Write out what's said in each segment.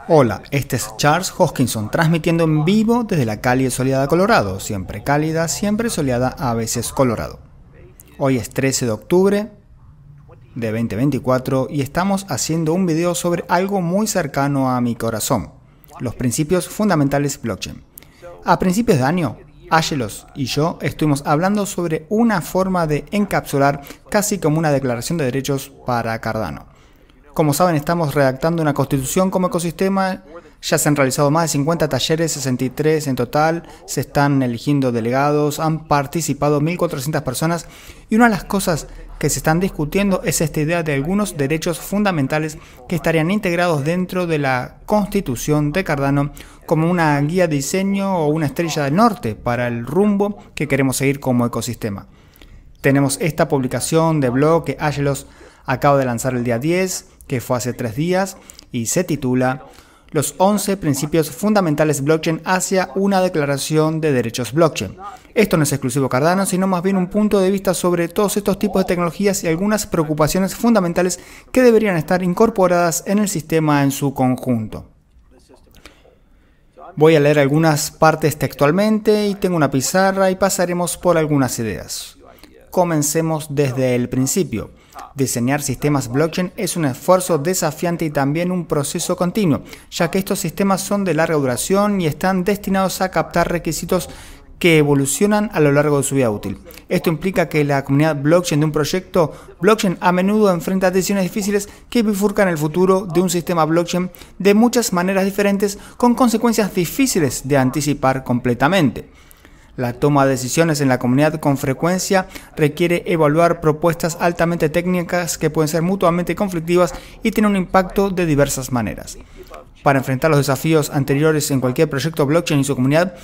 Hola, este es Charles Hoskinson transmitiendo en vivo desde la cálida y soleada Colorado, siempre cálida, siempre soleada, a veces Colorado. Hoy es 13 de octubre de 2024 y estamos haciendo un video sobre algo muy cercano a mi corazón, los principios fundamentales blockchain. A principios de año, Aggelos y yo estuvimos hablando sobre una forma de encapsular casi como una declaración de derechos para Cardano. Como saben, estamos redactando una constitución como ecosistema. Ya se han realizado más de 50 talleres, 63 en total, se están eligiendo delegados, han participado 1.400 personas y una de las cosas que se están discutiendo es esta idea de algunos derechos fundamentales que estarían integrados dentro de la constitución de Cardano como una guía de diseño o una estrella del norte para el rumbo que queremos seguir como ecosistema. Tenemos esta publicación de blog que Aggelos acaba de lanzar el día 10, que fue hace 3 días, y se titula Los 11 principios fundamentales blockchain hacia una declaración de derechos blockchain. Esto no es exclusivo Cardano, sino más bien un punto de vista sobre todos estos tipos de tecnologías y algunas preocupaciones fundamentales que deberían estar incorporadas en el sistema en su conjunto. Voy a leer algunas partes textualmente y tengo una pizarra y pasaremos por algunas ideas. Comencemos desde el principio. Diseñar sistemas blockchain es un esfuerzo desafiante y también un proceso continuo, ya que estos sistemas son de larga duración y están destinados a captar requisitos que evolucionan a lo largo de su vida útil. Esto implica que la comunidad blockchain de un proyecto blockchain a menudo enfrenta decisiones difíciles que bifurcan el futuro de un sistema blockchain de muchas maneras diferentes, con consecuencias difíciles de anticipar completamente. La toma de decisiones en la comunidad con frecuencia requiere evaluar propuestas altamente técnicas que pueden ser mutuamente conflictivas y tienen un impacto de diversas maneras. Para enfrentar los desafíos anteriores en cualquier proyecto blockchain y su comunidad,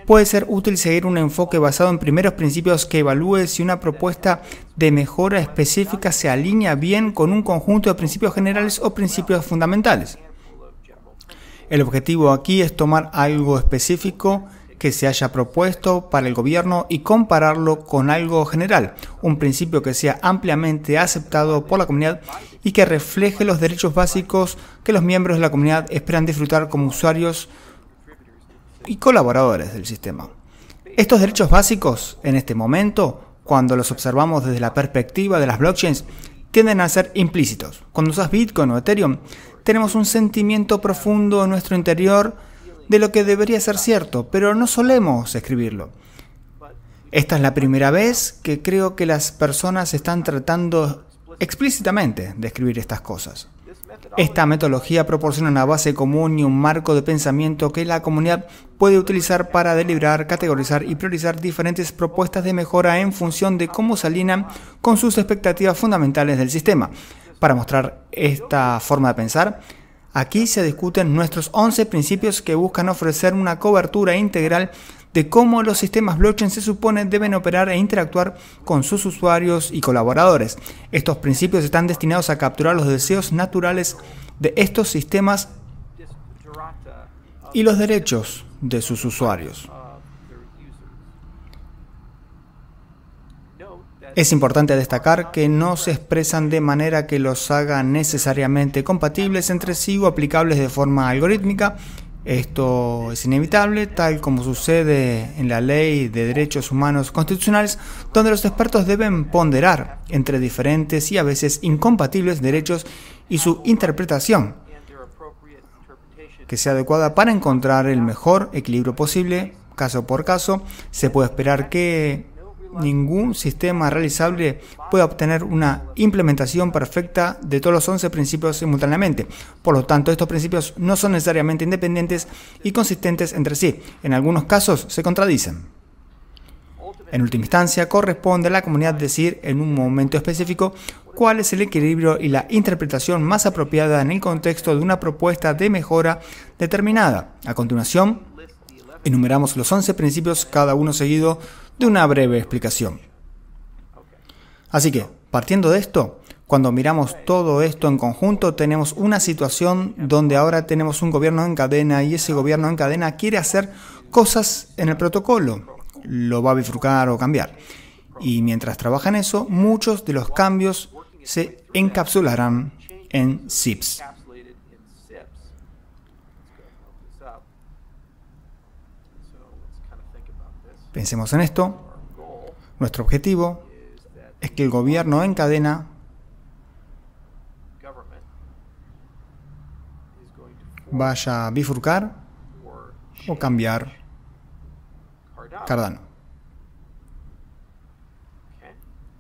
puede ser útil seguir un enfoque basado en primeros principios que evalúe si una propuesta de mejora específica se alinea bien con un conjunto de principios generales o principios fundamentales. El objetivo aquí es tomar algo específico que se haya propuesto para el gobierno y compararlo con algo general, un principio que sea ampliamente aceptado por la comunidad y que refleje los derechos básicos que los miembros de la comunidad esperan disfrutar como usuarios y colaboradores del sistema. Estos derechos básicos, en este momento, cuando los observamos desde la perspectiva de las blockchains, tienden a ser implícitos. Cuando usas Bitcoin o Ethereum, tenemos un sentimiento profundo en nuestro interior de lo que debería ser cierto, pero no solemos escribirlo. Esta es la primera vez que creo que las personas están tratando explícitamente de escribir estas cosas. Esta metodología proporciona una base común y un marco de pensamiento que la comunidad puede utilizar para deliberar, categorizar y priorizar diferentes propuestas de mejora en función de cómo se alinean con sus expectativas fundamentales del sistema. Para mostrar esta forma de pensar, aquí se discuten nuestros 11 principios que buscan ofrecer una cobertura integral de cómo los sistemas blockchain se supone deben operar e interactuar con sus usuarios y colaboradores. Estos principios están destinados a capturar los deseos naturales de estos sistemas y los derechos de sus usuarios. Es importante destacar que no se expresan de manera que los haga necesariamente compatibles entre sí o aplicables de forma algorítmica. Esto es inevitable, tal como sucede en la Ley de Derechos Humanos Constitucionales, donde los expertos deben ponderar entre diferentes y a veces incompatibles derechos y su interpretación, que sea adecuada para encontrar el mejor equilibrio posible. Caso por caso, se puede esperar que ningún sistema realizable pueda obtener una implementación perfecta de todos los 11 principios simultáneamente. Por lo tanto, estos principios no son necesariamente independientes y consistentes entre sí. En algunos casos se contradicen. En última instancia, corresponde a la comunidad decir en un momento específico cuál es el equilibrio y la interpretación más apropiada en el contexto de una propuesta de mejora determinada. A continuación, enumeramos los 11 principios, cada uno seguido de una breve explicación. Así que, partiendo de esto, cuando miramos todo esto en conjunto, tenemos una situación donde ahora tenemos un gobierno en cadena y ese gobierno en cadena quiere hacer cosas en el protocolo, lo va a bifurcar o cambiar. Y mientras trabaja en eso, muchos de los cambios se encapsularán en SIPs. Pensemos en esto. Nuestro objetivo es que el gobierno en cadena vaya a bifurcar o cambiar Cardano.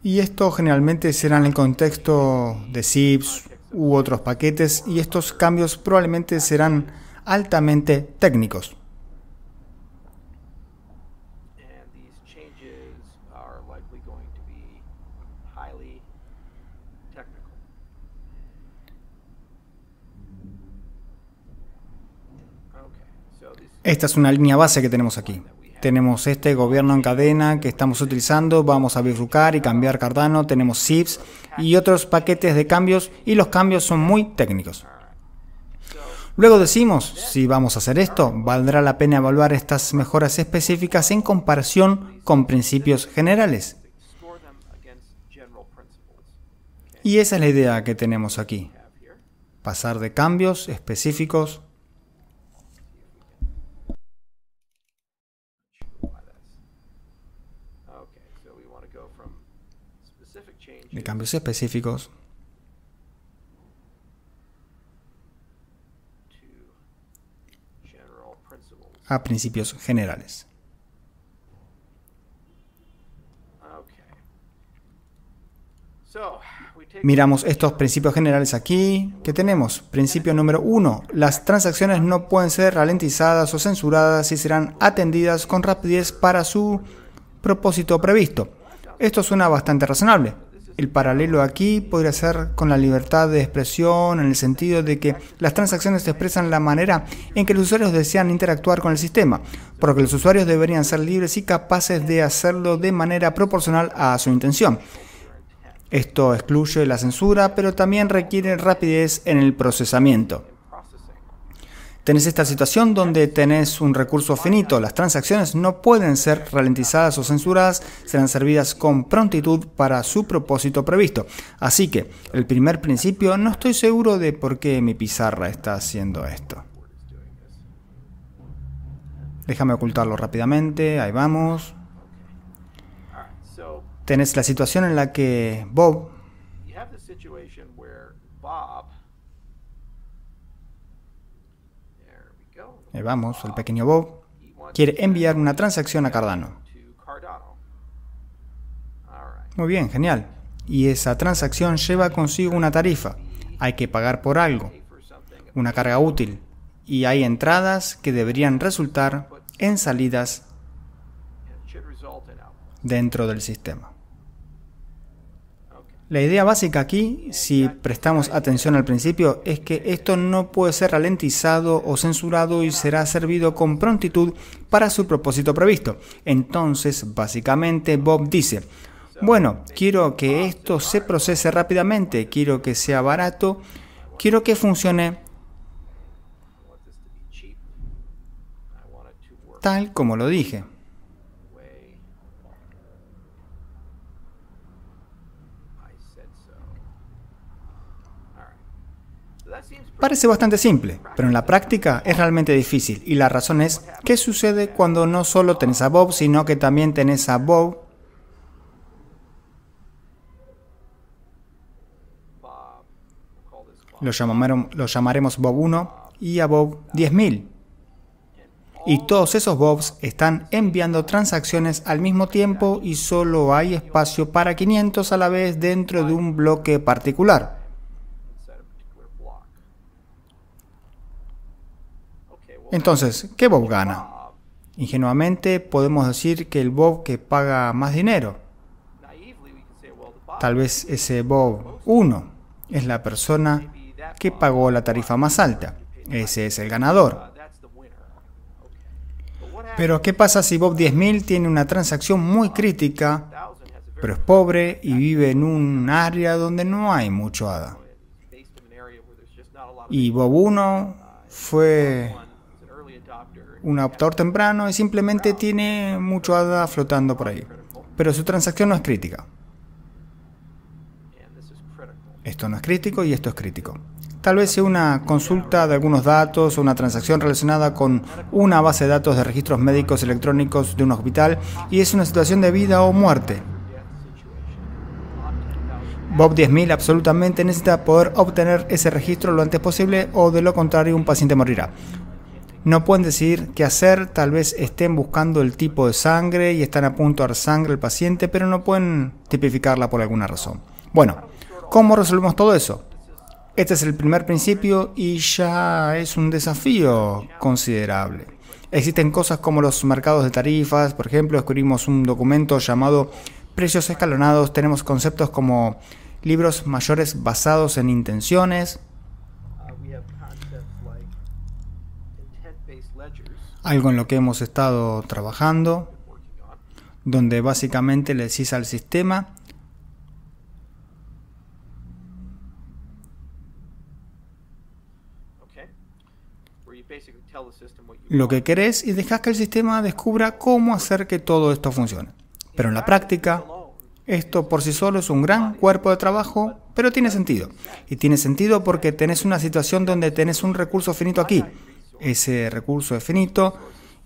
Y esto generalmente será en el contexto de zips u otros paquetes, y estos cambios probablemente serán altamente técnicos. Esta es una línea base que tenemos aquí. Tenemos este gobierno en cadena que estamos utilizando, vamos a bifurcar y cambiar Cardano, tenemos zips y otros paquetes de cambios, y los cambios son muy técnicos. Luego decimos, si vamos a hacer esto, valdrá la pena evaluar estas mejoras específicas en comparación con principios generales. Y esa es la idea que tenemos aquí. Pasar de cambios específicos a principios generales. Miramos estos principios generales aquí. ¿Qué tenemos? Principio número 1. Las transacciones no pueden ser ralentizadas o censuradas y serán atendidas con rapidez para su propósito previsto. Esto suena bastante razonable. El paralelo aquí podría ser con la libertad de expresión, en el sentido de que las transacciones expresan la manera en que los usuarios desean interactuar con el sistema, por lo que los usuarios deberían ser libres y capaces de hacerlo de manera proporcional a su intención. Esto excluye la censura, pero también requiere rapidez en el procesamiento. Tenés esta situación donde tenés un recurso finito. Las transacciones no pueden ser ralentizadas o censuradas, serán servidas con prontitud para su propósito previsto. Así que, el primer principio, no estoy seguro de por qué mi pizarra está haciendo esto. Déjame ocultarlo rápidamente, ahí vamos. Tenés la situación en la que Bob ahí vamos, el pequeño Bob quiere enviar una transacción a Cardano. Muy bien, genial. Y esa transacción lleva consigo una tarifa. Hay que pagar por algo, una carga útil. Y hay entradas que deberían resultar en salidas dentro del sistema. La idea básica aquí, si prestamos atención al principio, es que esto no puede ser ralentizado o censurado y será servido con prontitud para su propósito previsto. Entonces, básicamente, Bob dice, bueno, quiero que esto se procese rápidamente, quiero que sea barato, quiero que funcione tal como lo dije. Parece bastante simple, pero en la práctica es realmente difícil, y la razón es, ¿qué sucede cuando no solo tenés a Bob, sino que también tenés a Bob lo llamaremos Bob 1 y a Bob 10.000? Y todos esos Bobs están enviando transacciones al mismo tiempo y solo hay espacio para 500 a la vez dentro de un bloque particular. Entonces, ¿qué Bob gana? Ingenuamente podemos decir que el Bob que paga más dinero. Tal vez ese Bob 1 es la persona que pagó la tarifa más alta. Ese es el ganador. Pero ¿qué pasa si Bob 10.000 tiene una transacción muy crítica, pero es pobre y vive en un área donde no hay mucho ADA? Y Bob 1 fue un adoptador temprano y simplemente tiene mucho ADA flotando por ahí. Pero su transacción no es crítica. Esto no es crítico y esto es crítico. Tal vez sea una consulta de algunos datos o una transacción relacionada con una base de datos de registros médicos electrónicos de un hospital y es una situación de vida o muerte. Bob 10.000 absolutamente necesita poder obtener ese registro lo antes posible o de lo contrario un paciente morirá. No pueden decidir qué hacer, tal vez estén buscando el tipo de sangre y están a punto de dar sangre al paciente, pero no pueden tipificarla por alguna razón. Bueno, ¿cómo resolvemos todo eso? Este es el primer principio y ya es un desafío considerable. Existen cosas como los mercados de tarifas, por ejemplo, escribimos un documento llamado precios escalonados, tenemos conceptos como libros mayores basados en intenciones, algo en lo que hemos estado trabajando, donde básicamente le decís al sistema lo que querés y dejás que el sistema descubra cómo hacer que todo esto funcione. Pero en la práctica, esto por sí solo es un gran cuerpo de trabajo, pero tiene sentido. Y tiene sentido porque tenés una situación donde tenés un recurso finito aquí. Ese recurso es finito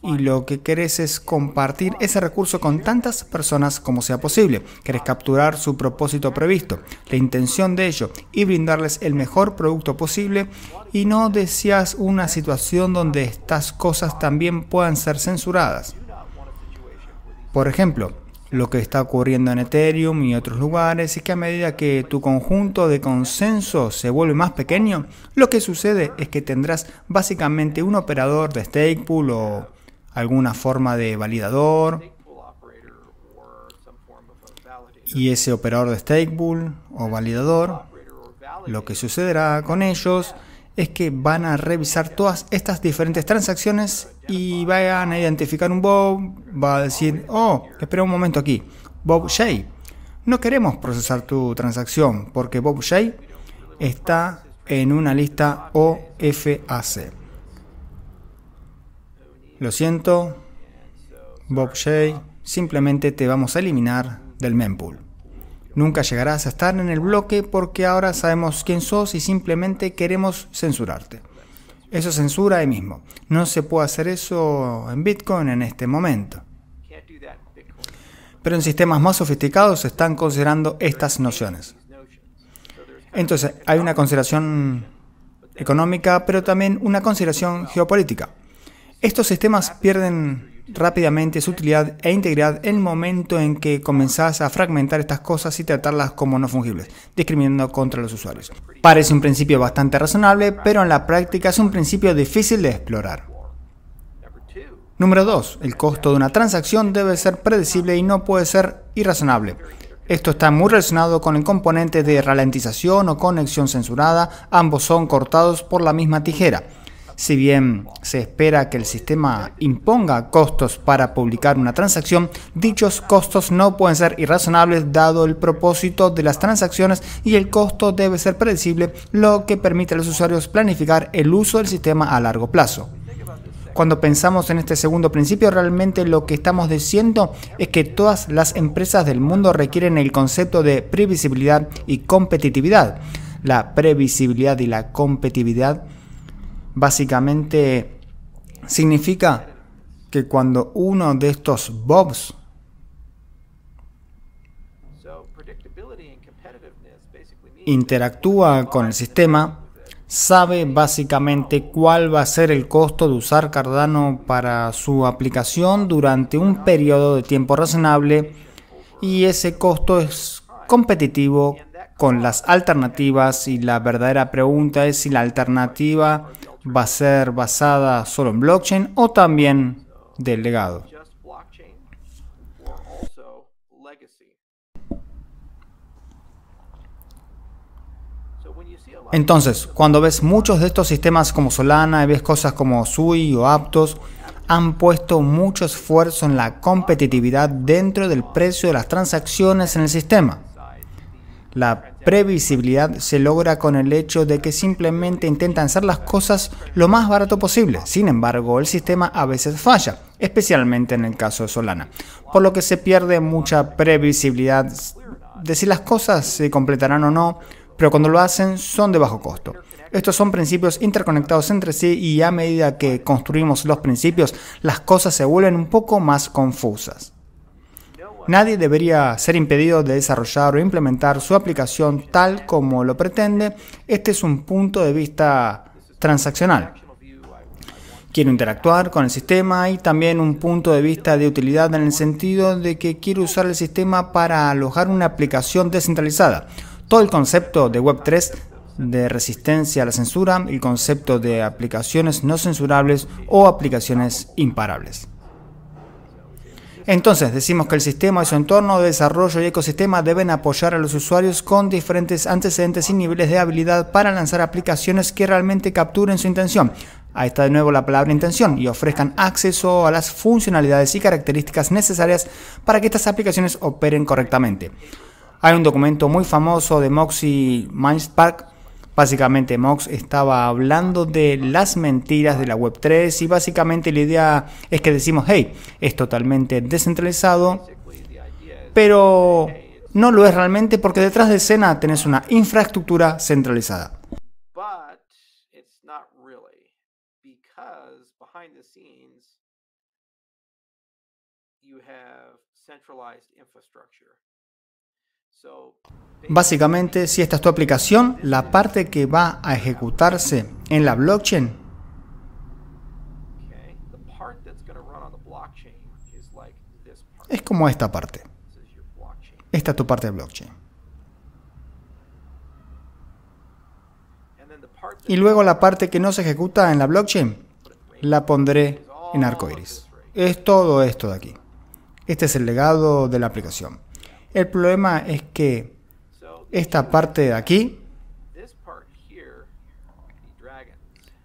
y lo que querés es compartir ese recurso con tantas personas como sea posible. Querés capturar su propósito previsto, la intención de ello y brindarles el mejor producto posible y no deseas una situación donde estas cosas también puedan ser censuradas. Por ejemplo, lo que está ocurriendo en Ethereum y otros lugares es que a medida que tu conjunto de consenso se vuelve más pequeño, lo que sucede es que tendrás básicamente un operador de stake pool o alguna forma de validador, y ese operador de stake pool o validador, lo que sucederá con ellos es que van a revisar todas estas diferentes transacciones y van a identificar un Bob, va a decir, oh, espera un momento aquí, Bob Shay, no queremos procesar tu transacción porque Bob Shay está en una lista OFAC. Lo siento, Bob Shay, simplemente te vamos a eliminar del mempool. Nunca llegarás a estar en el bloque porque ahora sabemos quién sos y simplemente queremos censurarte. Eso es censura ahí mismo. No se puede hacer eso en Bitcoin en este momento. Pero en sistemas más sofisticados se están considerando estas nociones. Entonces, hay una consideración económica, pero también una consideración geopolítica. Estos sistemas pierden rápidamente su utilidad e integridad en el momento en que comenzás a fragmentar estas cosas y tratarlas como no fungibles, discriminando contra los usuarios. Parece un principio bastante razonable, pero en la práctica es un principio difícil de explorar. Número 2. El costo de una transacción debe ser predecible y no puede ser irrazonable. Esto está muy relacionado con el componente de ralentización o conexión censurada, ambos son cortados por la misma tijera. Si bien se espera que el sistema imponga costos para publicar una transacción, dichos costos no pueden ser irrazonables dado el propósito de las transacciones y el costo debe ser predecible, lo que permite a los usuarios planificar el uso del sistema a largo plazo. Cuando pensamos en este segundo principio, realmente lo que estamos diciendo es que todas las empresas del mundo requieren el concepto de previsibilidad y competitividad. La previsibilidad y la competitividad básicamente significa que cuando uno de estos Bobs interactúa con el sistema, sabe básicamente cuál va a ser el costo de usar Cardano para su aplicación durante un periodo de tiempo razonable y ese costo es competitivo con las alternativas y la verdadera pregunta es si la alternativa va a ser basada solo en blockchain o también del legado. Entonces, cuando ves muchos de estos sistemas como Solana y ves cosas como Sui o Aptos, han puesto mucho esfuerzo en la competitividad dentro del precio de las transacciones en el sistema. La previsibilidad se logra con el hecho de que simplemente intentan hacer las cosas lo más barato posible. Sin embargo, el sistema a veces falla, especialmente en el caso de Solana, por lo que se pierde mucha previsibilidad de si las cosas se completarán o no, pero cuando lo hacen son de bajo costo. Estos son principios interconectados entre sí y a medida que construimos los principios, las cosas se vuelven un poco más confusas. Nadie debería ser impedido de desarrollar o implementar su aplicación tal como lo pretende. Este es un punto de vista transaccional. Quiero interactuar con el sistema y también un punto de vista de utilidad en el sentido de que quiero usar el sistema para alojar una aplicación descentralizada. Todo el concepto de Web3 de resistencia a la censura, el concepto de aplicaciones no censurables o aplicaciones imparables. Entonces, decimos que el sistema y su entorno de desarrollo y ecosistema deben apoyar a los usuarios con diferentes antecedentes y niveles de habilidad para lanzar aplicaciones que realmente capturen su intención. Ahí está de nuevo la palabra intención y ofrezcan acceso a las funcionalidades y características necesarias para que estas aplicaciones operen correctamente. Hay un documento muy famoso de Mox y Mindspark. Básicamente Mox estaba hablando de las mentiras de la Web3 y básicamente la idea es que decimos, hey, es totalmente descentralizado, pero no lo es realmente porque detrás de escena tenés una infraestructura centralizada. Básicamente, si esta es tu aplicación, la parte que va a ejecutarse en la blockchain es como esta parte. Esta es tu parte de blockchain. Y luego la parte que no se ejecuta en la blockchain la pondré en arcoiris. Es todo esto de aquí. Este es el legado de la aplicación. El problema es que esta parte de aquí,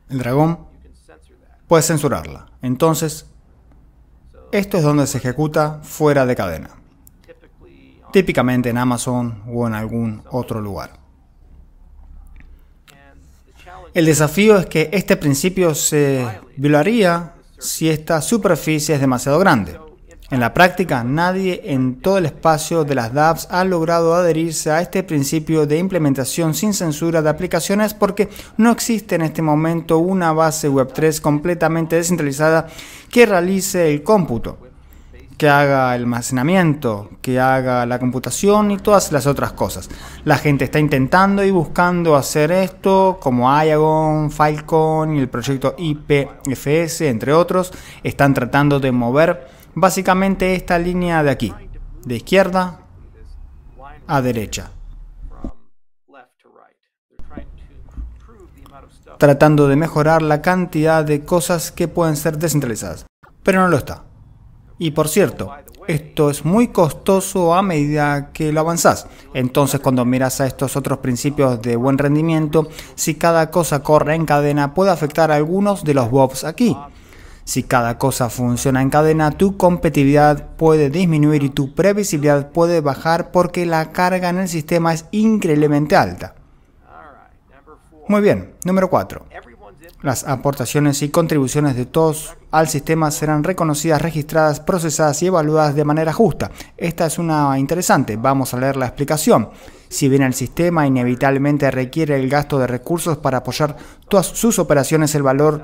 el dragón, puedes censurarla. Entonces, esto es donde se ejecuta fuera de cadena. Típicamente en Amazon o en algún otro lugar. El desafío es que este principio se violaría si esta superficie es demasiado grande. En la práctica, nadie en todo el espacio de las dApps ha logrado adherirse a este principio de implementación sin censura de aplicaciones porque no existe en este momento una base Web3 completamente descentralizada que realice el cómputo, que haga el almacenamiento, que haga la computación y todas las otras cosas. La gente está intentando y buscando hacer esto, como Iagon, Filecoin y el proyecto IPFS, entre otros, están tratando de mover básicamente esta línea de aquí, de izquierda a derecha, tratando de mejorar la cantidad de cosas que pueden ser descentralizadas, pero no lo está. Y por cierto, esto es muy costoso a medida que lo avanzás. Entonces, cuando miras a estos otros principios de buen rendimiento, si cada cosa corre en cadena, puede afectar a algunos de los bobs aquí. Si cada cosa funciona en cadena, tu competitividad puede disminuir y tu previsibilidad puede bajar porque la carga en el sistema es increíblemente alta. Muy bien, número 4. Las aportaciones y contribuciones de todos al sistema serán reconocidas, registradas, procesadas y evaluadas de manera justa. Esta es una interesante. Vamos a leer la explicación. Si bien el sistema inevitablemente requiere el gasto de recursos para apoyar todas sus operaciones, el valor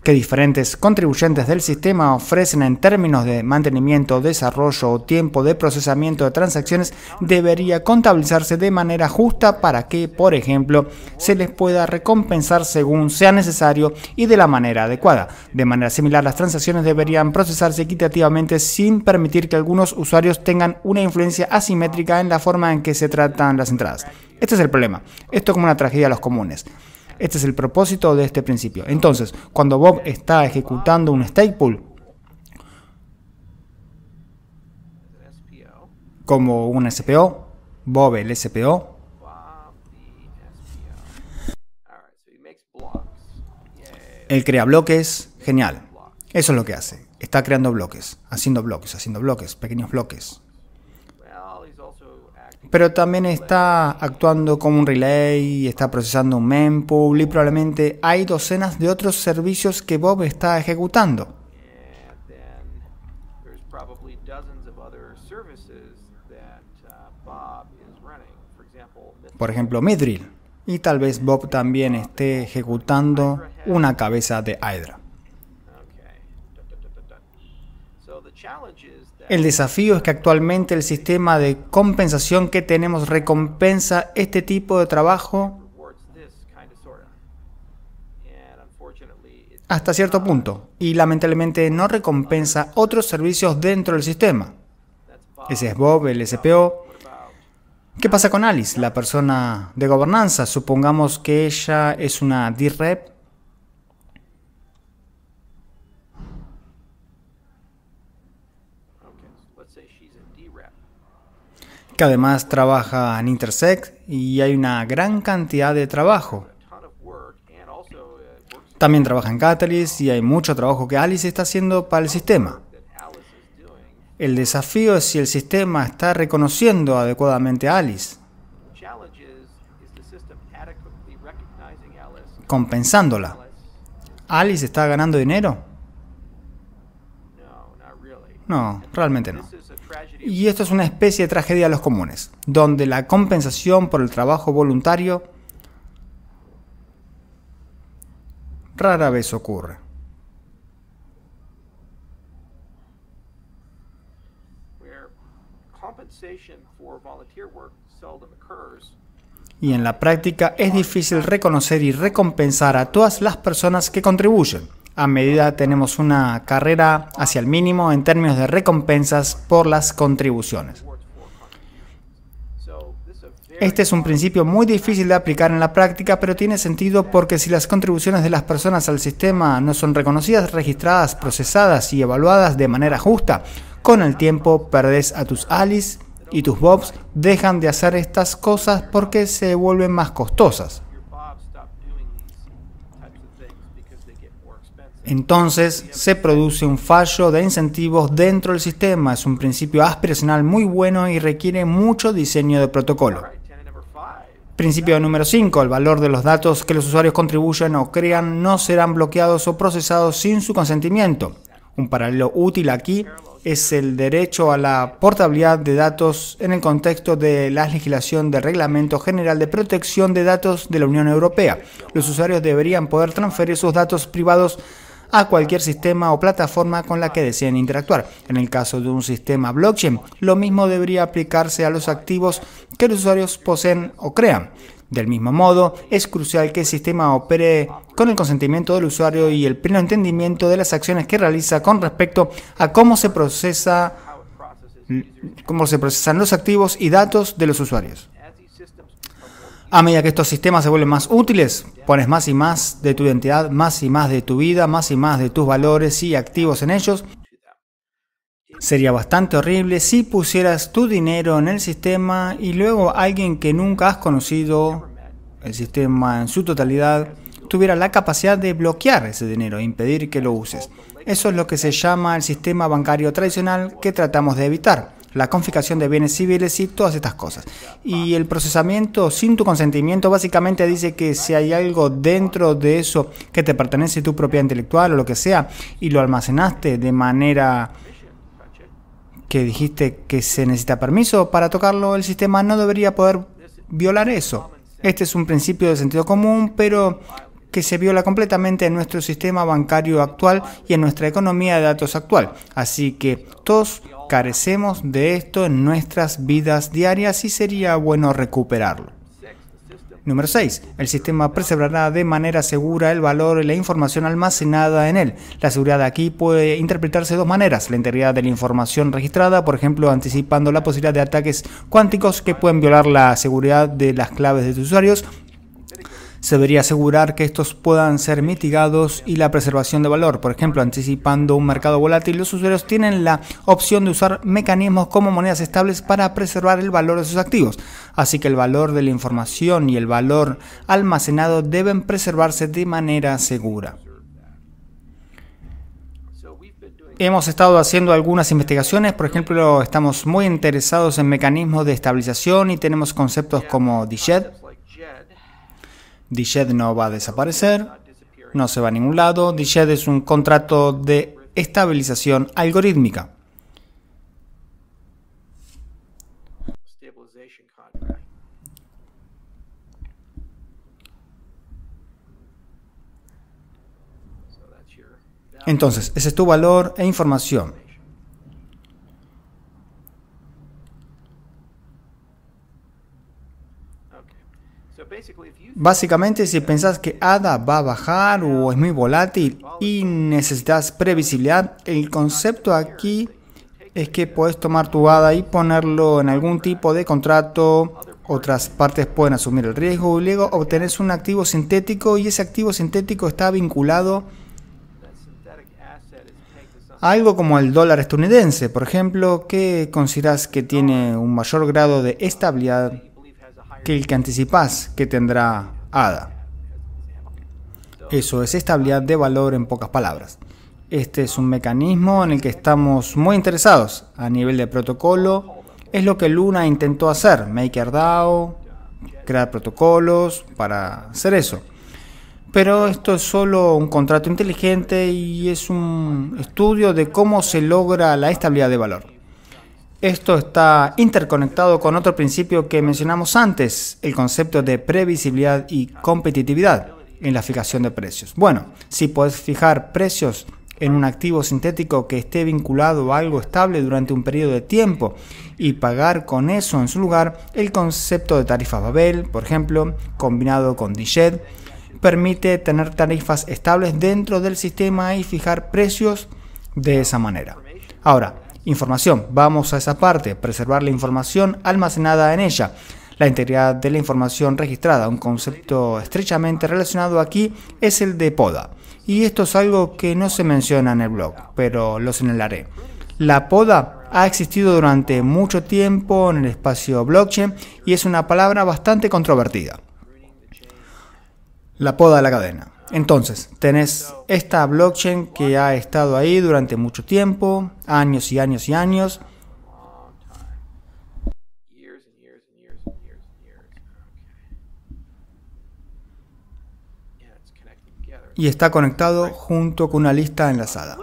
que diferentes contribuyentes del sistema ofrecen en términos de mantenimiento, desarrollo o tiempo de procesamiento de transacciones debería contabilizarse de manera justa para que, por ejemplo, se les pueda recompensar según sea necesario y de la manera adecuada. De manera similar, las transacciones deberían procesarse equitativamente sin permitir que algunos usuarios tengan una influencia asimétrica en la forma en que se tratan las entradas. Este es el problema. Esto es como una tragedia a los comunes. Este es el propósito de este principio. Entonces, cuando Bob está ejecutando un stake pool, como un SPO, Bob el SPO, él crea bloques, genial. Eso es lo que hace. Está creando bloques, haciendo bloques, pequeños bloques. Pero también está actuando como un relay, está procesando un mempool y probablemente hay docenas de otros servicios que Bob está ejecutando. Por ejemplo, Mithril y tal vez Bob también esté ejecutando una cabeza de Hydra. El desafío es que actualmente el sistema de compensación que tenemos recompensa este tipo de trabajo hasta cierto punto y lamentablemente no recompensa otros servicios dentro del sistema. Ese es Bob, el SPO. ¿Qué pasa con Alice, la persona de gobernanza? Supongamos que ella es una D-Rep. Que además trabaja en Intersect y hay una gran cantidad de trabajo. También trabaja en Catalyst y hay mucho trabajo que Alice está haciendo para el sistema. El desafío es si el sistema está reconociendo adecuadamente a Alice, compensándola. ¿Alice está ganando dinero? No, realmente no. Y esto es una especie de tragedia de los comunes, donde la compensación por el trabajo voluntario rara vez ocurre. Y en la práctica es difícil reconocer y recompensar a todas las personas que contribuyen. A medida tenemos una carrera hacia el mínimo en términos de recompensas por las contribuciones. Este es un principio muy difícil de aplicar en la práctica, pero tiene sentido porque si las contribuciones de las personas al sistema no son reconocidas, registradas, procesadas y evaluadas de manera justa, con el tiempo perdés a tus Alice y tus Bobs dejan de hacer estas cosas porque se vuelven más costosas. Entonces se produce un fallo de incentivos dentro del sistema. Es un principio aspiracional muy bueno y requiere mucho diseño de protocolo. Principio número 5. El valor de los datos que los usuarios contribuyen o crean no serán bloqueados o procesados sin su consentimiento. Un paralelo útil aquí es el derecho a la portabilidad de datos en el contexto de la legislación del Reglamento General de Protección de Datos de la Unión Europea. Los usuarios deberían poder transferir sus datos privados a cualquier sistema o plataforma con la que deseen interactuar. En el caso de un sistema blockchain, lo mismo debería aplicarse a los activos que los usuarios poseen o crean. Del mismo modo, es crucial que el sistema opere con el consentimiento del usuario y el pleno entendimiento de las acciones que realiza con respecto a cómo se procesan los activos y datos de los usuarios. A medida que estos sistemas se vuelven más útiles, pones más y más de tu identidad, más y más de tu vida, más y más de tus valores y activos en ellos. Sería bastante horrible si pusieras tu dinero en el sistema y luego alguien que nunca has conocido, el sistema en su totalidad, tuviera la capacidad de bloquear ese dinero e impedir que lo uses. Eso es lo que se llama el sistema bancario tradicional que tratamos de evitar. La confiscación de bienes civiles y todas estas cosas. Y el procesamiento sin tu consentimiento básicamente dice que si hay algo dentro de eso que te pertenece, tu propiedad intelectual o lo que sea, y lo almacenaste de manera que dijiste que se necesita permiso para tocarlo, el sistema no debería poder violar eso. Este es un principio de sentido común, pero que se viola completamente en nuestro sistema bancario actual y en nuestra economía de datos actual. Así que todos carecemos de esto en nuestras vidas diarias y sería bueno recuperarlo. Número 6. El sistema preservará de manera segura el valor y la información almacenada en él. La seguridad aquí puede interpretarse de dos maneras. La integridad de la información registrada, por ejemplo, anticipando la posibilidad de ataques cuánticos que pueden violar la seguridad de las claves de tus usuarios. Se debería asegurar que estos puedan ser mitigados y la preservación de valor. Por ejemplo, anticipando un mercado volátil, los usuarios tienen la opción de usar mecanismos como monedas estables para preservar el valor de sus activos. Así que el valor de la información y el valor almacenado deben preservarse de manera segura. Hemos estado haciendo algunas investigaciones, por ejemplo, estamos muy interesados en mecanismos de estabilización y tenemos conceptos como DSHED. DSHED no va a desaparecer, no se va a ningún lado. DSHED es un contrato de estabilización algorítmica. Entonces, ese es tu valor e información. Básicamente, si pensás que ADA va a bajar o es muy volátil y necesitas previsibilidad, el concepto aquí es que puedes tomar tu ADA y ponerlo en algún tipo de contrato. Otras partes pueden asumir el riesgo y luego obtenés un activo sintético, y ese activo sintético está vinculado a algo como el dólar estadounidense, por ejemplo, que consideras que tiene un mayor grado de estabilidad que el que anticipás que tendrá ADA. Eso es estabilidad de valor en pocas palabras. Este es un mecanismo en el que estamos muy interesados a nivel de protocolo. Es lo que Luna intentó hacer, MakerDAO, crear protocolos para hacer eso. Pero esto es solo un contrato inteligente y es un estudio de cómo se logra la estabilidad de valor. Esto está interconectado con otro principio que mencionamos antes, el concepto de previsibilidad y competitividad en la fijación de precios. Bueno, si puedes fijar precios en un activo sintético que esté vinculado a algo estable durante un periodo de tiempo y pagar con eso en su lugar, el concepto de tarifas Babel, por ejemplo, combinado con DShed, permite tener tarifas estables dentro del sistema y fijar precios de esa manera. Ahora, información, vamos a esa parte, preservar la información almacenada en ella. La integridad de la información registrada, un concepto estrechamente relacionado aquí, es el de poda. Y esto es algo que no se menciona en el blog, pero lo señalaré. La poda ha existido durante mucho tiempo en el espacio blockchain y es una palabra bastante controvertida. La poda de la cadena. Entonces, tenés esta blockchain que ha estado ahí durante mucho tiempo, años y años y años. Y está conectado junto con una lista enlazada.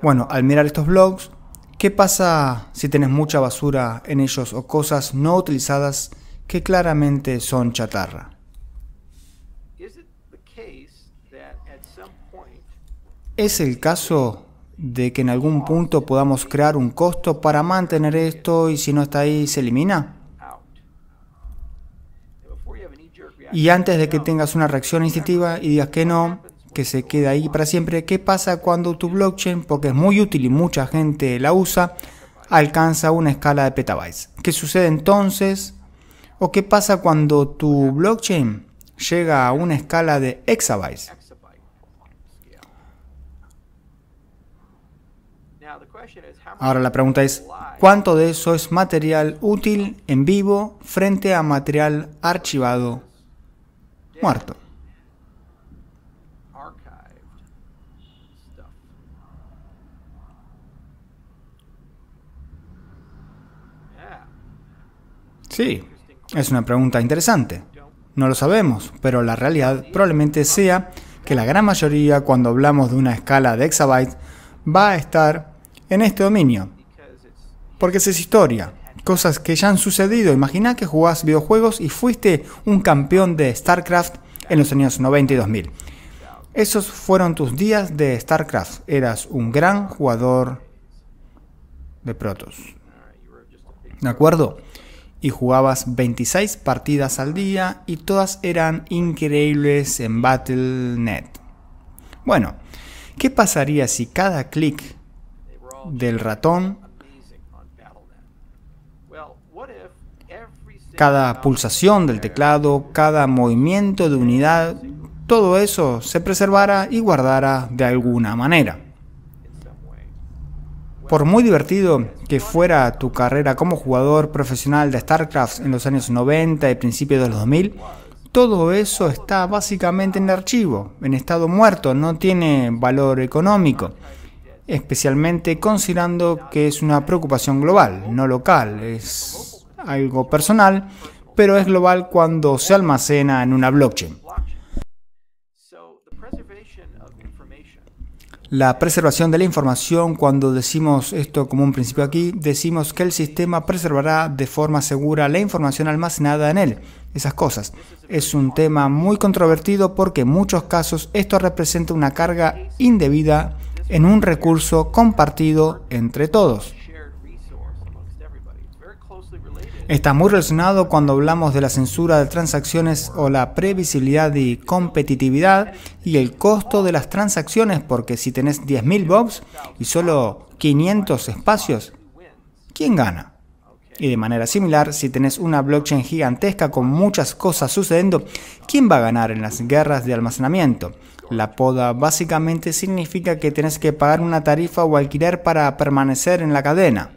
Bueno, al mirar estos blogs, ¿qué pasa si tenés mucha basura en ellos o cosas no utilizadas que claramente son chatarra? ¿Es el caso de que en algún punto podamos crear un costo para mantener esto y si no está ahí se elimina? Y antes de que tengas una reacción instintiva y digas que no, que se queda ahí para siempre, ¿qué pasa cuando tu blockchain, porque es muy útil y mucha gente la usa, alcanza una escala de petabytes? ¿Qué sucede entonces? ¿O qué pasa cuando tu blockchain llega a una escala de exabytes? Ahora la pregunta es, ¿cuánto de eso es material útil en vivo frente a material archivado muerto? Sí, es una pregunta interesante. No lo sabemos, pero la realidad probablemente sea que la gran mayoría, cuando hablamos de una escala de exabytes, va a estar en este dominio. Porque esa es historia, cosas que ya han sucedido. Imagina que jugás videojuegos y fuiste un campeón de StarCraft en los años 90 y 2000. Esos fueron tus días de StarCraft. Eras un gran jugador de Protoss. ¿De acuerdo? Y jugabas 26 partidas al día y todas eran increíbles en Battle.net. Bueno, ¿qué pasaría si cada clic del ratón, cada pulsación del teclado, cada movimiento de unidad, todo eso se preservara y guardara de alguna manera? Por muy divertido que fuera tu carrera como jugador profesional de StarCraft en los años 90 y principios de los 2000, todo eso está básicamente en archivo, en estado muerto, no tiene valor económico, especialmente considerando que es una preocupación global, no local, es algo personal, pero es global cuando se almacena en una blockchain. La preservación de la información, cuando decimos esto como un principio aquí, decimos que el sistema preservará de forma segura la información almacenada en él. Esas cosas. Es un tema muy controvertido porque en muchos casos esto representa una carga indebida en un recurso compartido entre todos. Está muy relacionado cuando hablamos de la censura de transacciones o la previsibilidad y competitividad y el costo de las transacciones, porque si tenés 10.000 bobs y solo 500 espacios, ¿quién gana? Y de manera similar, si tenés una blockchain gigantesca con muchas cosas sucediendo, ¿quién va a ganar en las guerras de almacenamiento? La poda básicamente significa que tenés que pagar una tarifa o alquiler para permanecer en la cadena.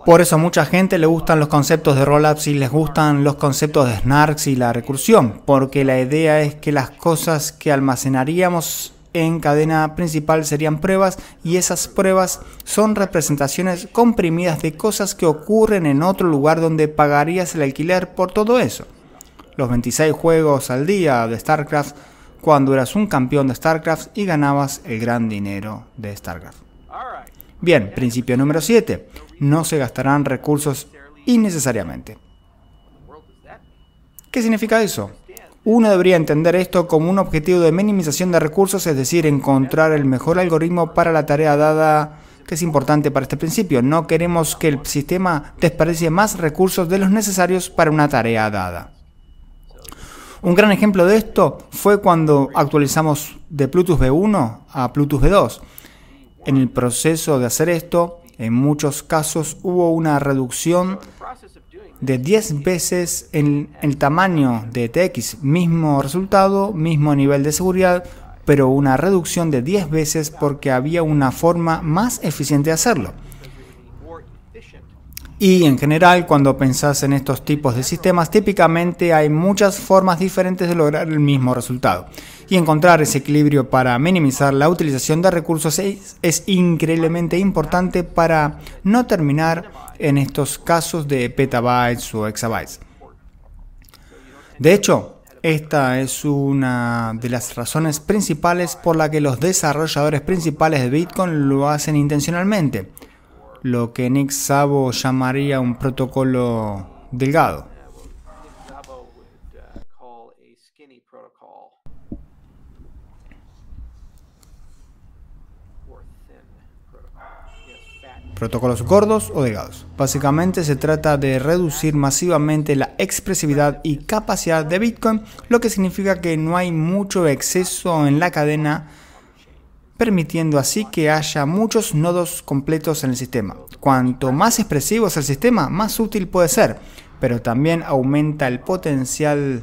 Por eso a mucha gente le gustan los conceptos de rollups y les gustan los conceptos de snarks y la recursión, porque la idea es que las cosas que almacenaríamos en cadena principal serían pruebas y esas pruebas son representaciones comprimidas de cosas que ocurren en otro lugar donde pagarías el alquiler por todo eso. Los 26 juegos al día de StarCraft cuando eras un campeón de StarCraft y ganabas el gran dinero de StarCraft. Bien, principio número 7. No se gastarán recursos innecesariamente. ¿Qué significa eso? Uno debería entender esto como un objetivo de minimización de recursos, es decir, encontrar el mejor algoritmo para la tarea dada, que es importante para este principio. No queremos que el sistema desperdicie más recursos de los necesarios para una tarea dada. Un gran ejemplo de esto fue cuando actualizamos de Plutus V1 a Plutus V2. En el proceso de hacer esto, en muchos casos hubo una reducción de 10 veces en el tamaño de TX. Mismo resultado, mismo nivel de seguridad, pero una reducción de 10 veces porque había una forma más eficiente de hacerlo. Y en general, cuando pensás en estos tipos de sistemas, típicamente hay muchas formas diferentes de lograr el mismo resultado. Y encontrar ese equilibrio para minimizar la utilización de recursos es increíblemente importante para no terminar en estos casos de petabytes o exabytes. De hecho, esta es una de las razones principales por la que los desarrolladores principales de Bitcoin lo hacen intencionalmente. Lo que Nick Szabo llamaría un protocolo delgado. Protocolos gordos o delgados. Básicamente se trata de reducir masivamente la expresividad y capacidad de Bitcoin, lo que significa que no hay mucho exceso en la cadena, permitiendo así que haya muchos nodos completos en el sistema. Cuanto más expresivo es el sistema, más útil puede ser, pero también aumenta el potencial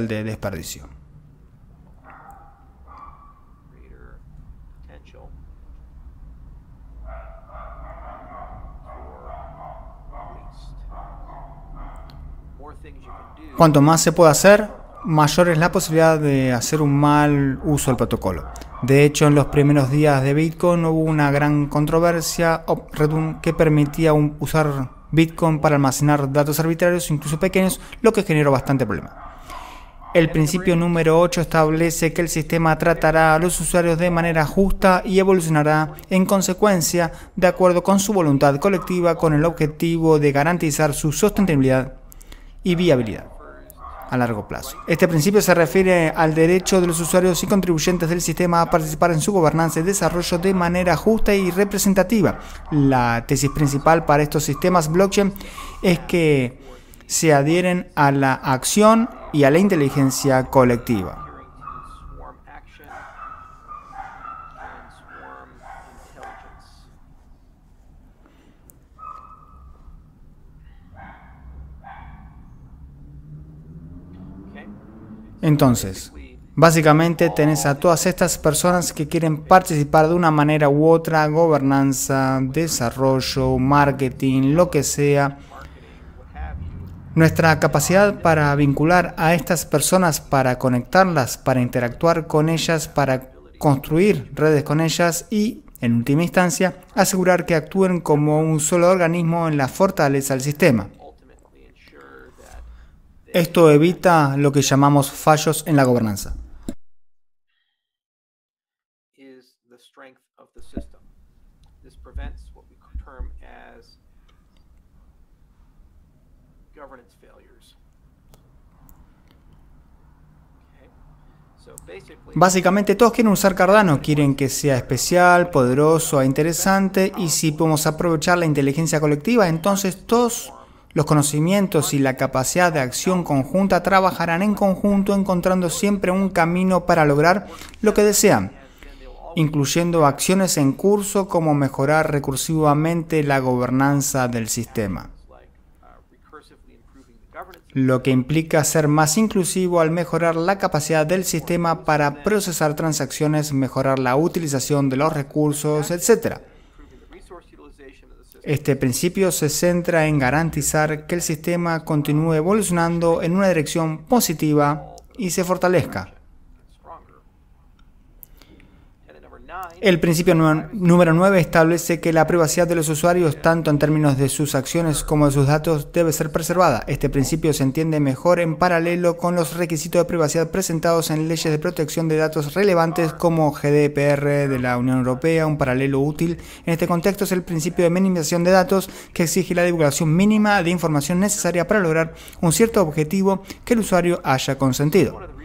de desperdicio. Cuanto más se puede hacer, mayor es la posibilidad de hacer un mal uso del protocolo. De hecho, en los primeros días de Bitcoin hubo una gran controversia que permitía usar Bitcoin para almacenar datos arbitrarios, incluso pequeños, lo que generó bastante problema. El principio número 8 establece que el sistema tratará a los usuarios de manera justa y evolucionará en consecuencia de acuerdo con su voluntad colectiva, con el objetivo de garantizar su sostenibilidad y viabilidad a largo plazo. Este principio se refiere al derecho de los usuarios y contribuyentes del sistema a participar en su gobernanza y desarrollo de manera justa y representativa. La tesis principal para estos sistemas blockchain es que se adhieren a la acción y a la inteligencia colectiva. Entonces, básicamente tenés a todas estas personas que quieren participar de una manera u otra, gobernanza, desarrollo, marketing, lo que sea. Nuestra capacidad para vincular a estas personas, para conectarlas, para interactuar con ellas, para construir redes con ellas y, en última instancia, asegurar que actúen como un solo organismo en la fortaleza del sistema. Esto evita lo que llamamos fallos en la gobernanza. Básicamente todos quieren usar Cardano, quieren que sea especial, poderoso e interesante, y si podemos aprovechar la inteligencia colectiva, entonces todos los conocimientos y la capacidad de acción conjunta trabajarán en conjunto, encontrando siempre un camino para lograr lo que desean, incluyendo acciones en curso como mejorar recursivamente la gobernanza del sistema, lo que implica ser más inclusivo al mejorar la capacidad del sistema para procesar transacciones, mejorar la utilización de los recursos, etc. Este principio se centra en garantizar que el sistema continúe evolucionando en una dirección positiva y se fortalezca. El principio número 9 establece que la privacidad de los usuarios, tanto en términos de sus acciones como de sus datos, debe ser preservada. Este principio se entiende mejor en paralelo con los requisitos de privacidad presentados en leyes de protección de datos relevantes como GDPR de la Unión Europea. Un paralelo útil en este contexto es el principio de minimización de datos, que exige la divulgación mínima de información necesaria para lograr un cierto objetivo que el usuario haya consentido.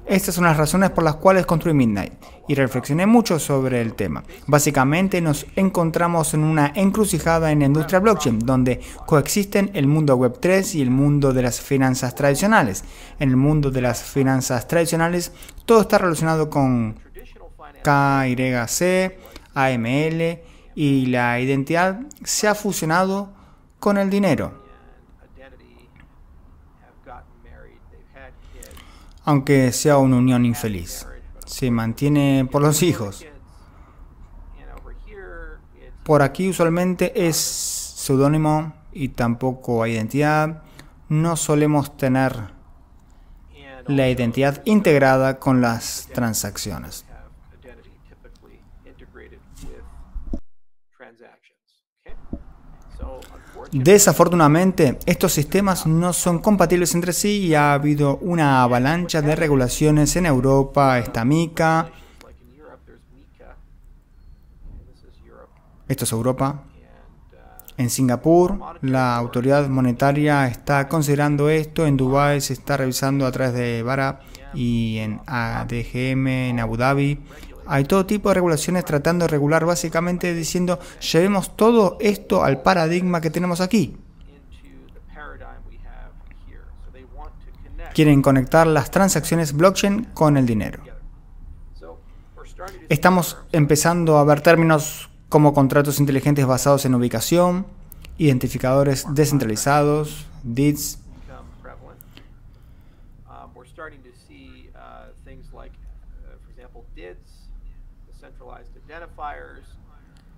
Estas son las razones por las cuales construí Midnight, y reflexioné mucho sobre el tema. Básicamente nos encontramos en una encrucijada en la industria blockchain, donde coexisten el mundo Web 3 y el mundo de las finanzas tradicionales. En el mundo de las finanzas tradicionales, todo está relacionado con KYC, AML, y la identidad se ha fusionado con el dinero. Aunque sea una unión infeliz, se mantiene por los hijos. Por aquí usualmente es seudónimo y tampoco hay identidad. No solemos tener la identidad integrada con las transacciones. Desafortunadamente, estos sistemas no son compatibles entre sí y ha habido una avalancha de regulaciones en Europa. Está MiCA. Esto es Europa. En Singapur, la autoridad monetaria está considerando esto. En Dubái se está revisando a través de BARA y en ADGM en Abu Dhabi. Hay todo tipo de regulaciones tratando de regular, básicamente diciendo, llevemos todo esto al paradigma que tenemos aquí. Quieren conectar las transacciones blockchain con el dinero. Estamos empezando a ver términos como contratos inteligentes basados en ubicación, identificadores descentralizados, DIDs,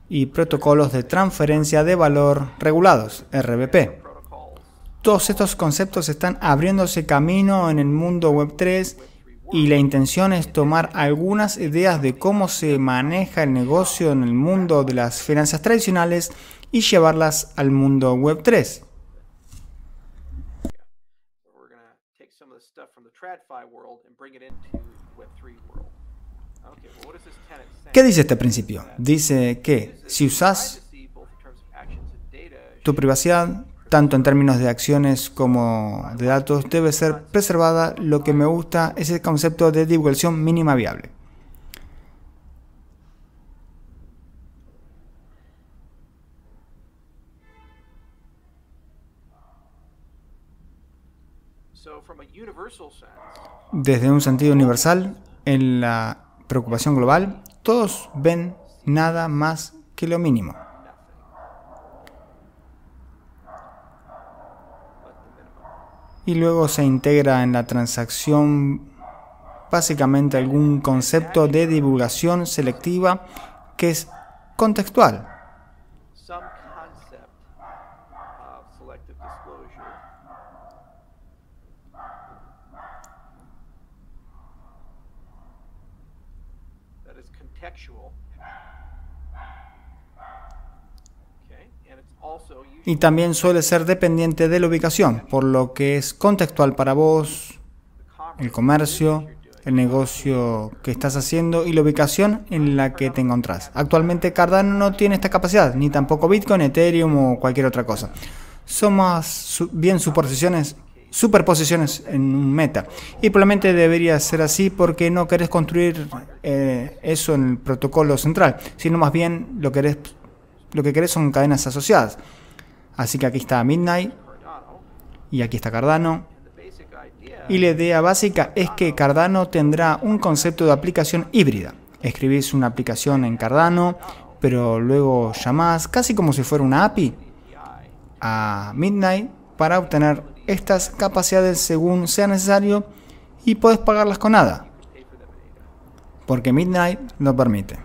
y protocolos de transferencia de valor regulados, RBP. Todos estos conceptos están abriéndose camino en el mundo Web 3 y la intención es tomar algunas ideas de cómo se maneja el negocio en el mundo de las finanzas tradicionales y llevarlas al mundo Web 3. ¿Qué dice este principio? Dice que si usas tu privacidad, tanto en términos de acciones como de datos, debe ser preservada. Lo que me gusta es el concepto de divulgación mínima viable. Desde un sentido universal, en la preocupación global, todos ven nada más que lo mínimo. Y luego se integra en la transacción básicamente algún concepto de divulgación selectiva que es contextual. Y también suele ser dependiente de la ubicación, por lo que es contextual para vos, el comercio, el negocio que estás haciendo y la ubicación en la que te encontrás. Actualmente Cardano no tiene esta capacidad, ni tampoco Bitcoin, Ethereum o cualquier otra cosa. Son más bien superposiciones en un meta. Y probablemente debería ser así porque no querés construir eso en el protocolo central, sino más bien lo que querés son cadenas asociadas. Así que aquí está Midnight y aquí está Cardano. Y la idea básica es que Cardano tendrá un concepto de aplicación híbrida. Escribís una aplicación en Cardano, pero luego llamás casi como si fuera una API a Midnight para obtener estas capacidades según sea necesario y podés pagarlas con nada, porque Midnight lo permite.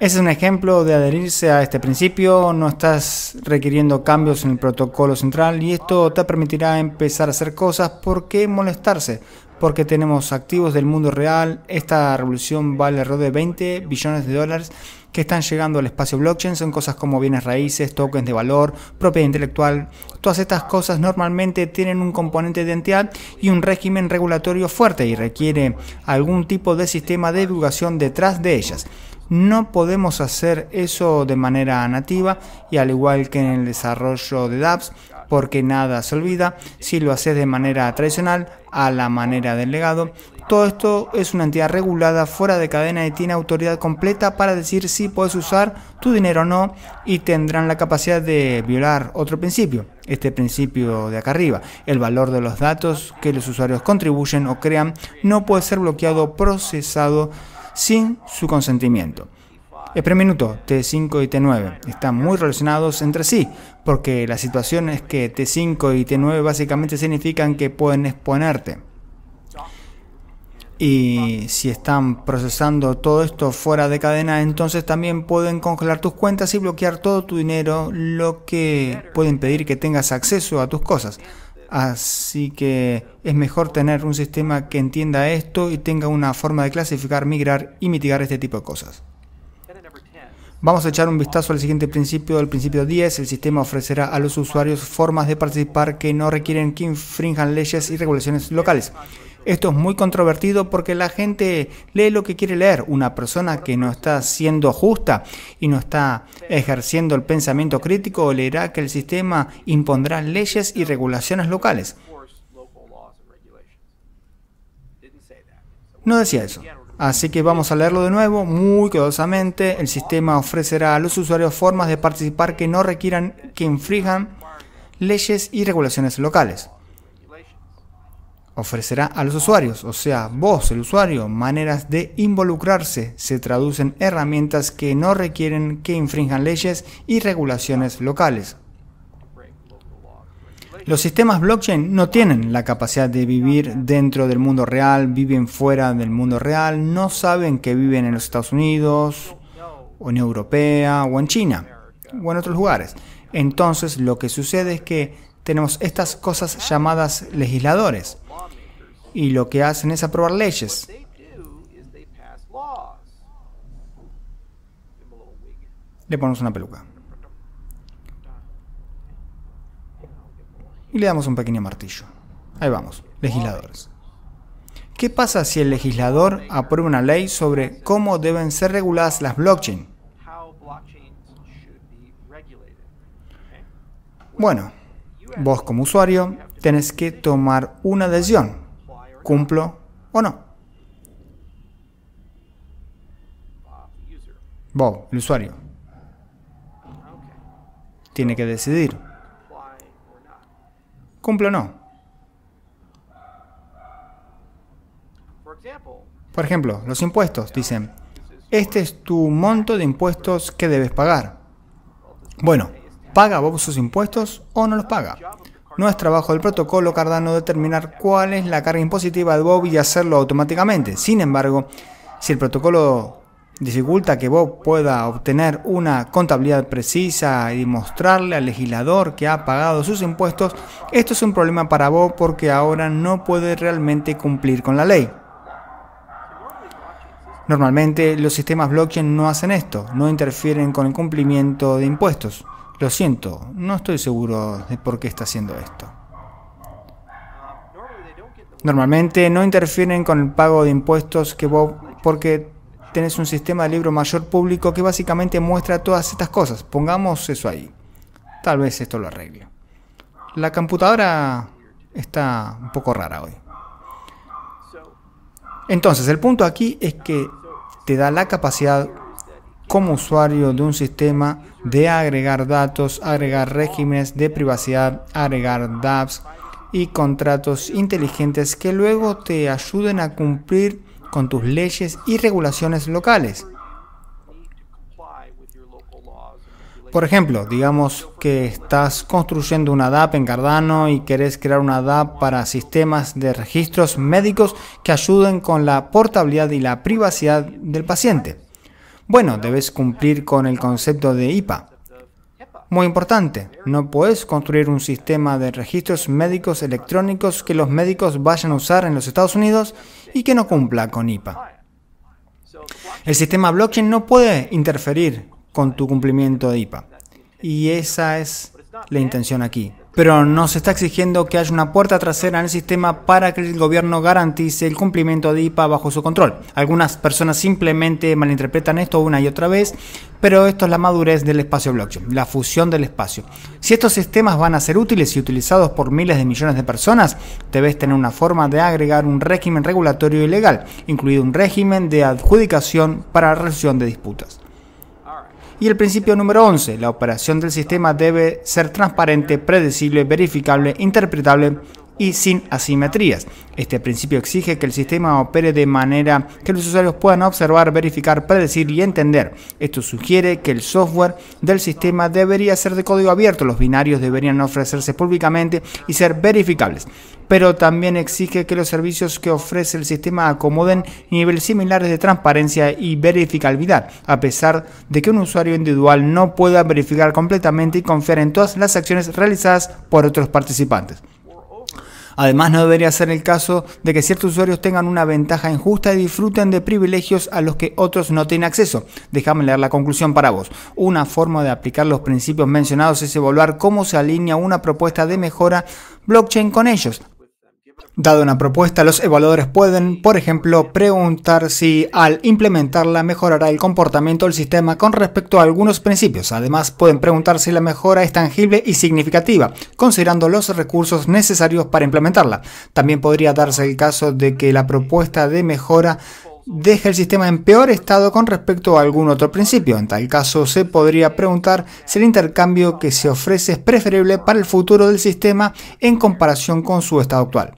Ese es un ejemplo de adherirse a este principio. No estás requiriendo cambios en el protocolo central y esto te permitirá empezar a hacer cosas. ¿Por qué molestarse? Porque tenemos activos del mundo real. Esta revolución vale alrededor de 20 billones de dólares que están llegando al espacio blockchain. Son cosas como bienes raíces, tokens de valor, propiedad intelectual. Todas estas cosas normalmente tienen un componente de identidad y un régimen regulatorio fuerte y requiere algún tipo de sistema de divulgación detrás de ellas. No podemos hacer eso de manera nativa y al igual que en el desarrollo de dApps, porque nada se olvida. Si lo haces de manera tradicional, a la manera del legado, todo esto es una entidad regulada fuera de cadena y tiene autoridad completa para decir si puedes usar tu dinero o no, y tendrán la capacidad de violar otro principio, este principio de acá arriba. El valor de los datos que los usuarios contribuyen o crean no puede ser bloqueado o procesado sin su consentimiento. Espera un minuto, T5 y T9 están muy relacionados entre sí, porque la situación es que T5 y T9 básicamente significan que pueden exponerte. Y si están procesando todo esto fuera de cadena, entonces también pueden congelar tus cuentas y bloquear todo tu dinero, lo que puede impedir que tengas acceso a tus cosas. Así que es mejor tener un sistema que entienda esto y tenga una forma de clasificar, migrar y mitigar este tipo de cosas. Vamos a echar un vistazo al siguiente principio, el principio 10. El sistema ofrecerá a los usuarios formas de participar que no requieren que infrinjan leyes y regulaciones locales. Esto es muy controvertido porque la gente lee lo que quiere leer. Una persona que no está siendo justa y no está ejerciendo el pensamiento crítico leerá que el sistema impondrá leyes y regulaciones locales. No decía eso. Así que vamos a leerlo de nuevo muy cuidadosamente. El sistema ofrecerá a los usuarios formas de participar que no requieran que infrinjan leyes y regulaciones locales. Ofrecerá a los usuarios, o sea, vos, el usuario, maneras de involucrarse. Se traducen herramientas que no requieren que infrinjan leyes y regulaciones locales. Los sistemas blockchain no tienen la capacidad de vivir dentro del mundo real, viven fuera del mundo real, no saben que viven en los Estados Unidos, o en Europea, o en China, o en otros lugares. Entonces lo que sucede es que tenemos estas cosas llamadas legisladores. Y lo que hacen es aprobar leyes. Le ponemos una peluca. Y le damos un pequeño martillo. Ahí vamos, legisladores. ¿Qué pasa si el legislador aprueba una ley sobre cómo deben ser reguladas las blockchain? Bueno, vos como usuario tenés que tomar una decisión. ¿Cumplo o no? Vos, el usuario, tiene que decidir. ¿Cumple o no? Por ejemplo, los impuestos. Dicen, este es tu monto de impuestos que debes pagar. Bueno, ¿paga vos sus impuestos o no los paga? No es trabajo del protocolo Cardano determinar cuál es la carga impositiva de Bob y hacerlo automáticamente. Sin embargo, si el protocolo dificulta que Bob pueda obtener una contabilidad precisa y mostrarle al legislador que ha pagado sus impuestos, esto es un problema para Bob porque ahora no puede realmente cumplir con la ley. Normalmente los sistemas blockchain no hacen esto, no interfieren con el cumplimiento de impuestos. Lo siento, no estoy seguro de por qué está haciendo esto. Normalmente no interfieren con el pago de impuestos porque tenés un sistema de libro mayor público que básicamente muestra todas estas cosas. Pongamos eso ahí. Tal vez esto lo arregle. La computadora está un poco rara hoy. Entonces, el punto aquí es que te da la capacidad como usuario de un sistema de agregar datos, agregar regímenes de privacidad, agregar dApps y contratos inteligentes que luego te ayuden a cumplir con tus leyes y regulaciones locales. Por ejemplo, digamos que estás construyendo una dApp en Cardano y querés crear una dApp para sistemas de registros médicos que ayuden con la portabilidad y la privacidad del paciente. Bueno, debes cumplir con el concepto de HIPAA. Muy importante, no puedes construir un sistema de registros médicos electrónicos que los médicos vayan a usar en los Estados Unidos y que no cumpla con HIPAA. El sistema blockchain no puede interferir con tu cumplimiento de HIPAA. Y esa es la intención aquí. Pero no se está exigiendo que haya una puerta trasera en el sistema para que el gobierno garantice el cumplimiento de HIPAA bajo su control. Algunas personas simplemente malinterpretan esto una y otra vez, pero esto es la madurez del espacio blockchain, la fusión del espacio. Si estos sistemas van a ser útiles y utilizados por miles de millones de personas, debes tener una forma de agregar un régimen regulatorio y legal, incluido un régimen de adjudicación para la resolución de disputas. Y el principio número 11, la operación del sistema debe ser transparente, predecible, verificable, interpretable y sin asimetrías. Este principio exige que el sistema opere de manera que los usuarios puedan observar, verificar, predecir y entender. Esto sugiere que el software del sistema debería ser de código abierto, los binarios deberían ofrecerse públicamente y ser verificables. Pero también exige que los servicios que ofrece el sistema acomoden niveles similares de transparencia y verificabilidad, a pesar de que un usuario individual no pueda verificar completamente y confiar en todas las acciones realizadas por otros participantes. Además, no debería ser el caso de que ciertos usuarios tengan una ventaja injusta y disfruten de privilegios a los que otros no tienen acceso. Déjame leer la conclusión para vos. Una forma de aplicar los principios mencionados es evaluar cómo se alinea una propuesta de mejora blockchain con ellos. Dado una propuesta, los evaluadores pueden, por ejemplo, preguntar si al implementarla mejorará el comportamiento del sistema con respecto a algunos principios. Además, pueden preguntar si la mejora es tangible y significativa, considerando los recursos necesarios para implementarla. También podría darse el caso de que la propuesta de mejora deje el sistema en peor estado con respecto a algún otro principio. En tal caso, se podría preguntar si el intercambio que se ofrece es preferible para el futuro del sistema en comparación con su estado actual.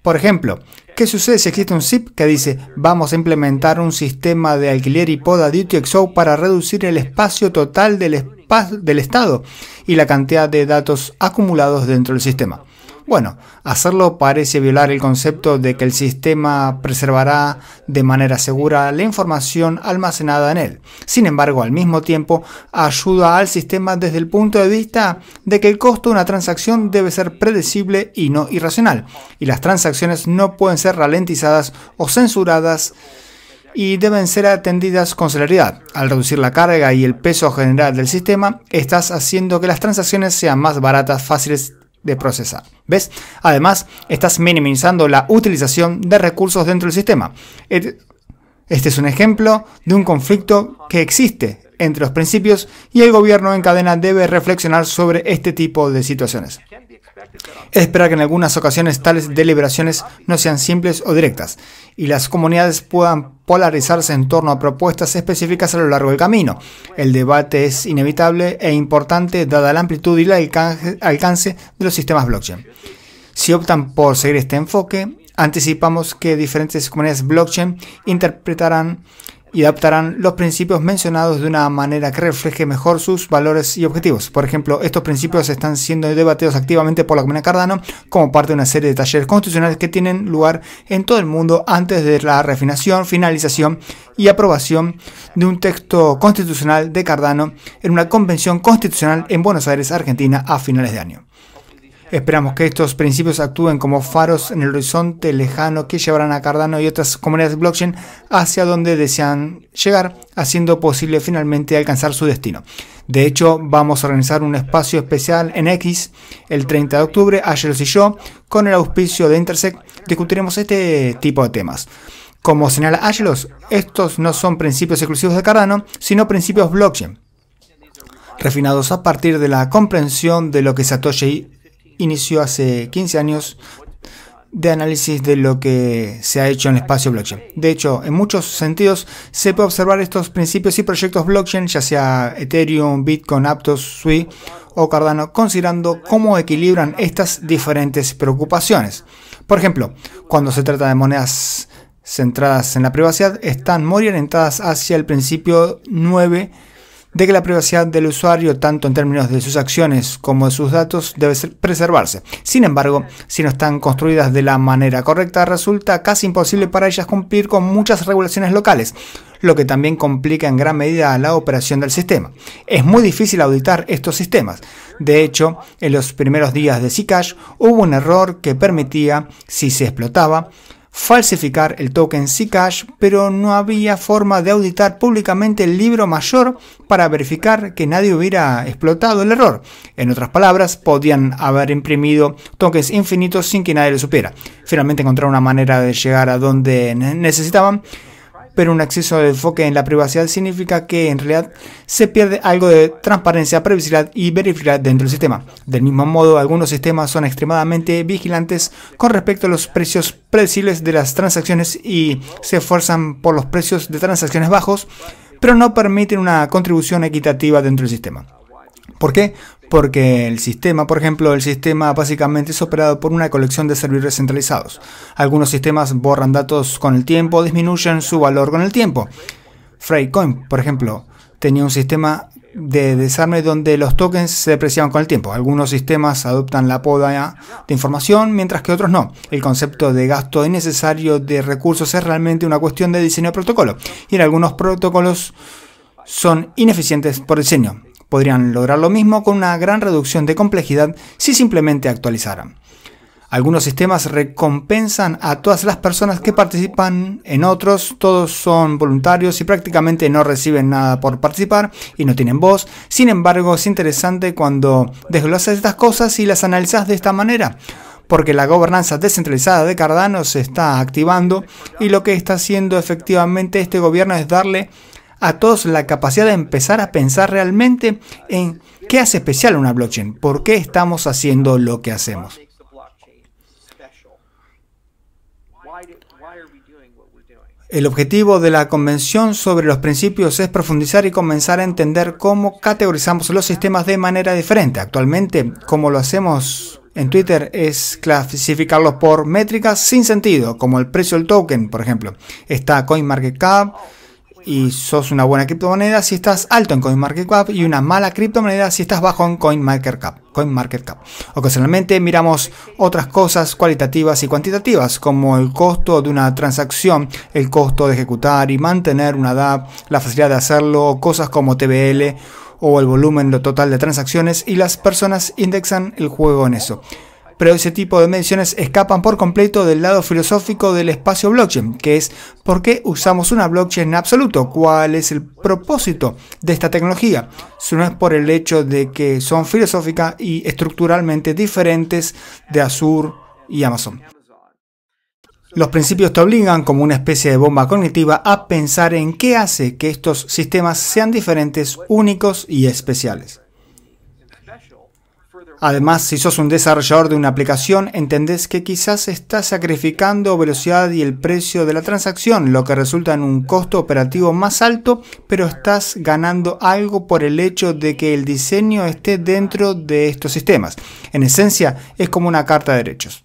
Por ejemplo, ¿qué sucede si existe un SIP que dice vamos a implementar un sistema de alquiler y poda de UTXO para reducir el espacio total del estado y la cantidad de datos acumulados dentro del sistema? Bueno, hacerlo parece violar el concepto de que el sistema preservará de manera segura la información almacenada en él. Sin embargo, al mismo tiempo, ayuda al sistema desde el punto de vista de que el costo de una transacción debe ser predecible y no irracional, y las transacciones no pueden ser ralentizadas o censuradas y deben ser atendidas con celeridad. Al reducir la carga y el peso general del sistema, estás haciendo que las transacciones sean más baratas, fáciles de procesar. ¿Ves? Además, estás minimizando la utilización de recursos dentro del sistema. Este es un ejemplo de un conflicto que existe entre los principios y el gobierno en cadena debe reflexionar sobre este tipo de situaciones. Es esperar que en algunas ocasiones tales deliberaciones no sean simples o directas y las comunidades puedan polarizarse en torno a propuestas específicas a lo largo del camino. El debate es inevitable e importante dada la amplitud y el alcance de los sistemas blockchain. Si optan por seguir este enfoque, anticipamos que diferentes comunidades blockchain interpretarán y adaptarán los principios mencionados de una manera que refleje mejor sus valores y objetivos. Por ejemplo, estos principios están siendo debatidos activamente por la comunidad Cardano como parte de una serie de talleres constitucionales que tienen lugar en todo el mundo antes de la refinación, finalización y aprobación de un texto constitucional de Cardano en una convención constitucional en Buenos Aires, Argentina, a finales de año. Esperamos que estos principios actúen como faros en el horizonte lejano que llevarán a Cardano y otras comunidades blockchain hacia donde desean llegar, haciendo posible finalmente alcanzar su destino. De hecho, vamos a organizar un espacio especial en X el 30 de octubre, Angelos y yo, con el auspicio de Intersect, discutiremos este tipo de temas. Como señala Angelos, estos no son principios exclusivos de Cardano, sino principios blockchain, refinados a partir de la comprensión de lo que Satoshi inició hace 15 años de análisis de lo que se ha hecho en el espacio blockchain. De hecho, en muchos sentidos se puede observar estos principios y proyectos blockchain, ya sea Ethereum, Bitcoin, Aptos, Sui o Cardano, considerando cómo equilibran estas diferentes preocupaciones. Por ejemplo, cuando se trata de monedas centradas en la privacidad, están muy orientadas hacia el principio 9 de que la privacidad del usuario, tanto en términos de sus acciones como de sus datos, debe preservarse. Sin embargo, si no están construidas de la manera correcta, resulta casi imposible para ellas cumplir con muchas regulaciones locales, lo que también complica en gran medida la operación del sistema. Es muy difícil auditar estos sistemas. De hecho, en los primeros días de Zcash hubo un error que permitía, si se explotaba, falsificar el token Zcash, pero no había forma de auditar públicamente el libro mayor para verificar que nadie hubiera explotado el error. En otras palabras, podían haber imprimido tokens infinitos sin que nadie lo supiera. Finalmente encontraron una manera de llegar a donde necesitaban, pero un exceso de enfoque en la privacidad significa que en realidad se pierde algo de transparencia, previsibilidad y verificidad dentro del sistema. Del mismo modo, algunos sistemas son extremadamente vigilantes con respecto a los precios predecibles de las transacciones y se esfuerzan por los precios de transacciones bajos, pero no permiten una contribución equitativa dentro del sistema. ¿Por qué? Porque el sistema, por ejemplo, el sistema básicamente es operado por una colección de servidores centralizados. Algunos sistemas borran datos con el tiempo o disminuyen su valor con el tiempo. Freightcoin, por ejemplo, tenía un sistema de desarme donde los tokens se depreciaban con el tiempo. Algunos sistemas adoptan la poda de información, mientras que otros no. El concepto de gasto innecesario de recursos es realmente una cuestión de diseño de protocolo, y en algunos protocolos son ineficientes por diseño. Podrían lograr lo mismo con una gran reducción de complejidad si simplemente actualizaran. Algunos sistemas recompensan a todas las personas que participan, en otros todos son voluntarios y prácticamente no reciben nada por participar y no tienen voz. Sin embargo, es interesante cuando desglosas estas cosas y las analizas de esta manera, porque la gobernanza descentralizada de Cardano se está activando y lo que está haciendo efectivamente este gobierno es darle a todos la capacidad de empezar a pensar realmente en qué hace especial una blockchain, por qué estamos haciendo lo que hacemos. El objetivo de la convención sobre los principios es profundizar y comenzar a entender cómo categorizamos los sistemas de manera diferente. Actualmente, como lo hacemos en Twitter, es clasificarlos por métricas sin sentido, como el precio del token, por ejemplo. Está CoinMarketCap, y sos una buena criptomoneda si estás alto en CoinMarketCap y una mala criptomoneda si estás bajo en CoinMarketCap. Ocasionalmente miramos otras cosas cualitativas y cuantitativas, como el costo de una transacción, el costo de ejecutar y mantener una dApp, la facilidad de hacerlo, o cosas como TVL o el volumen total de transacciones, y las personas indexan el juego en eso. Pero ese tipo de mediciones escapan por completo del lado filosófico del espacio blockchain, que es ¿por qué usamos una blockchain en absoluto? ¿Cuál es el propósito de esta tecnología? Si no es por el hecho de que son filosófica y estructuralmente diferentes de Azure y Amazon. Los principios te obligan, como una especie de bomba cognitiva, a pensar en qué hace que estos sistemas sean diferentes, únicos y especiales. Además, si sos un desarrollador de una aplicación, entendés que quizás estás sacrificando velocidad y el precio de la transacción, lo que resulta en un costo operativo más alto, pero estás ganando algo por el hecho de que el diseño esté dentro de estos sistemas. En esencia, es como una carta de derechos.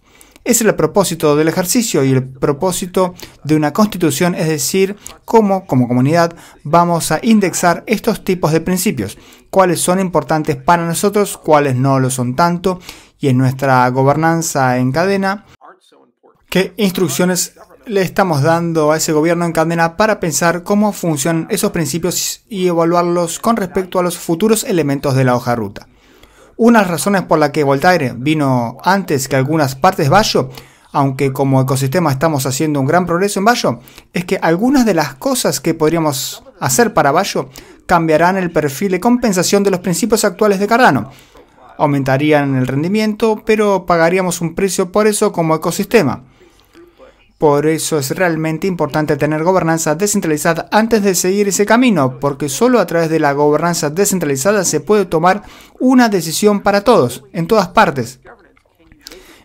Ese es el propósito del ejercicio y el propósito de una constitución, es decir, cómo como comunidad vamos a indexar estos tipos de principios, cuáles son importantes para nosotros, cuáles no lo son tanto, y en nuestra gobernanza en cadena, qué instrucciones le estamos dando a ese gobierno en cadena para pensar cómo funcionan esos principios y evaluarlos con respecto a los futuros elementos de la hoja de ruta. Una de las razones por la que Voltaire vino antes que algunas partes de Bayo, aunque como ecosistema estamos haciendo un gran progreso en Bayo, es que algunas de las cosas que podríamos hacer para Bayo cambiarán el perfil de compensación de los principios actuales de Cardano. Aumentarían el rendimiento, pero pagaríamos un precio por eso como ecosistema. Por eso es realmente importante tener gobernanza descentralizada antes de seguir ese camino, porque solo a través de la gobernanza descentralizada se puede tomar una decisión para todos, en todas partes.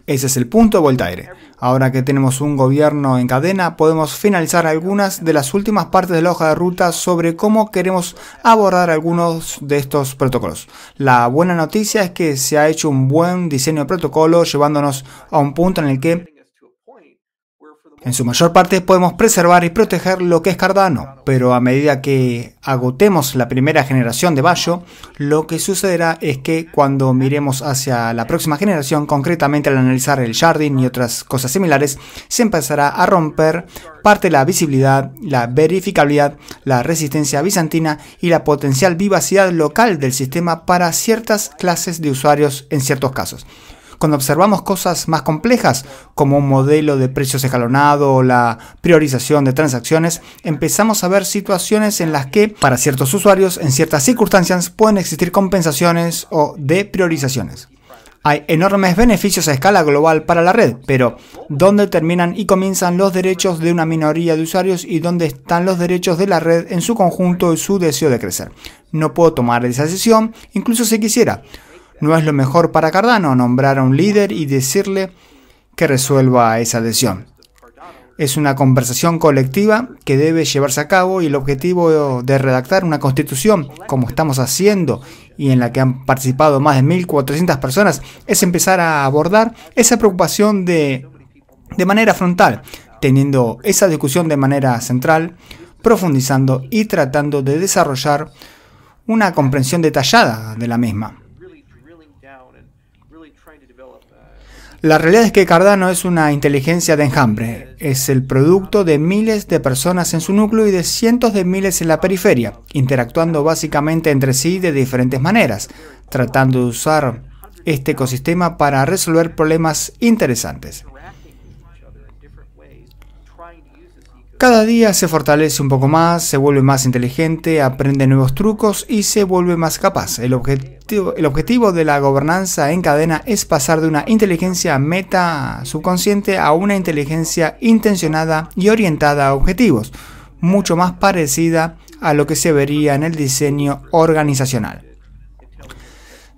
Ese es el punto de Voltaire. Ahora que tenemos un gobierno en cadena, podemos finalizar algunas de las últimas partes de la hoja de ruta sobre cómo queremos abordar algunos de estos protocolos. La buena noticia es que se ha hecho un buen diseño de protocolo, llevándonos a un punto en el que en su mayor parte podemos preservar y proteger lo que es Cardano, pero a medida que agotemos la primera generación de Bayo, lo que sucederá es que cuando miremos hacia la próxima generación, concretamente al analizar el sharding y otras cosas similares, se empezará a romper parte de la visibilidad, la verificabilidad, la resistencia bizantina y la potencial vivacidad local del sistema para ciertas clases de usuarios en ciertos casos. Cuando observamos cosas más complejas, como un modelo de precios escalonado o la priorización de transacciones, empezamos a ver situaciones en las que, para ciertos usuarios, en ciertas circunstancias, pueden existir compensaciones o depriorizaciones. Hay enormes beneficios a escala global para la red, pero ¿dónde terminan y comienzan los derechos de una minoría de usuarios y dónde están los derechos de la red en su conjunto y su deseo de crecer? No puedo tomar esa decisión, incluso si quisiera. No es lo mejor para Cardano nombrar a un líder y decirle que resuelva esa decisión. Es una conversación colectiva que debe llevarse a cabo y el objetivo de redactar una constitución, como estamos haciendo y en la que han participado más de 1.400 personas, es empezar a abordar esa preocupación de manera frontal, teniendo esa discusión de manera central, profundizando y tratando de desarrollar una comprensión detallada de la misma. La realidad es que Cardano es una inteligencia de enjambre. Es el producto de miles de personas en su núcleo y de cientos de miles en la periferia, interactuando básicamente entre sí de diferentes maneras, tratando de usar este ecosistema para resolver problemas interesantes. Cada día se fortalece un poco más, se vuelve más inteligente, aprende nuevos trucos y se vuelve más capaz. El objetivo de la gobernanza en cadena es pasar de una inteligencia meta subconsciente a una inteligencia intencionada y orientada a objetivos, mucho más parecida a lo que se vería en el diseño organizacional.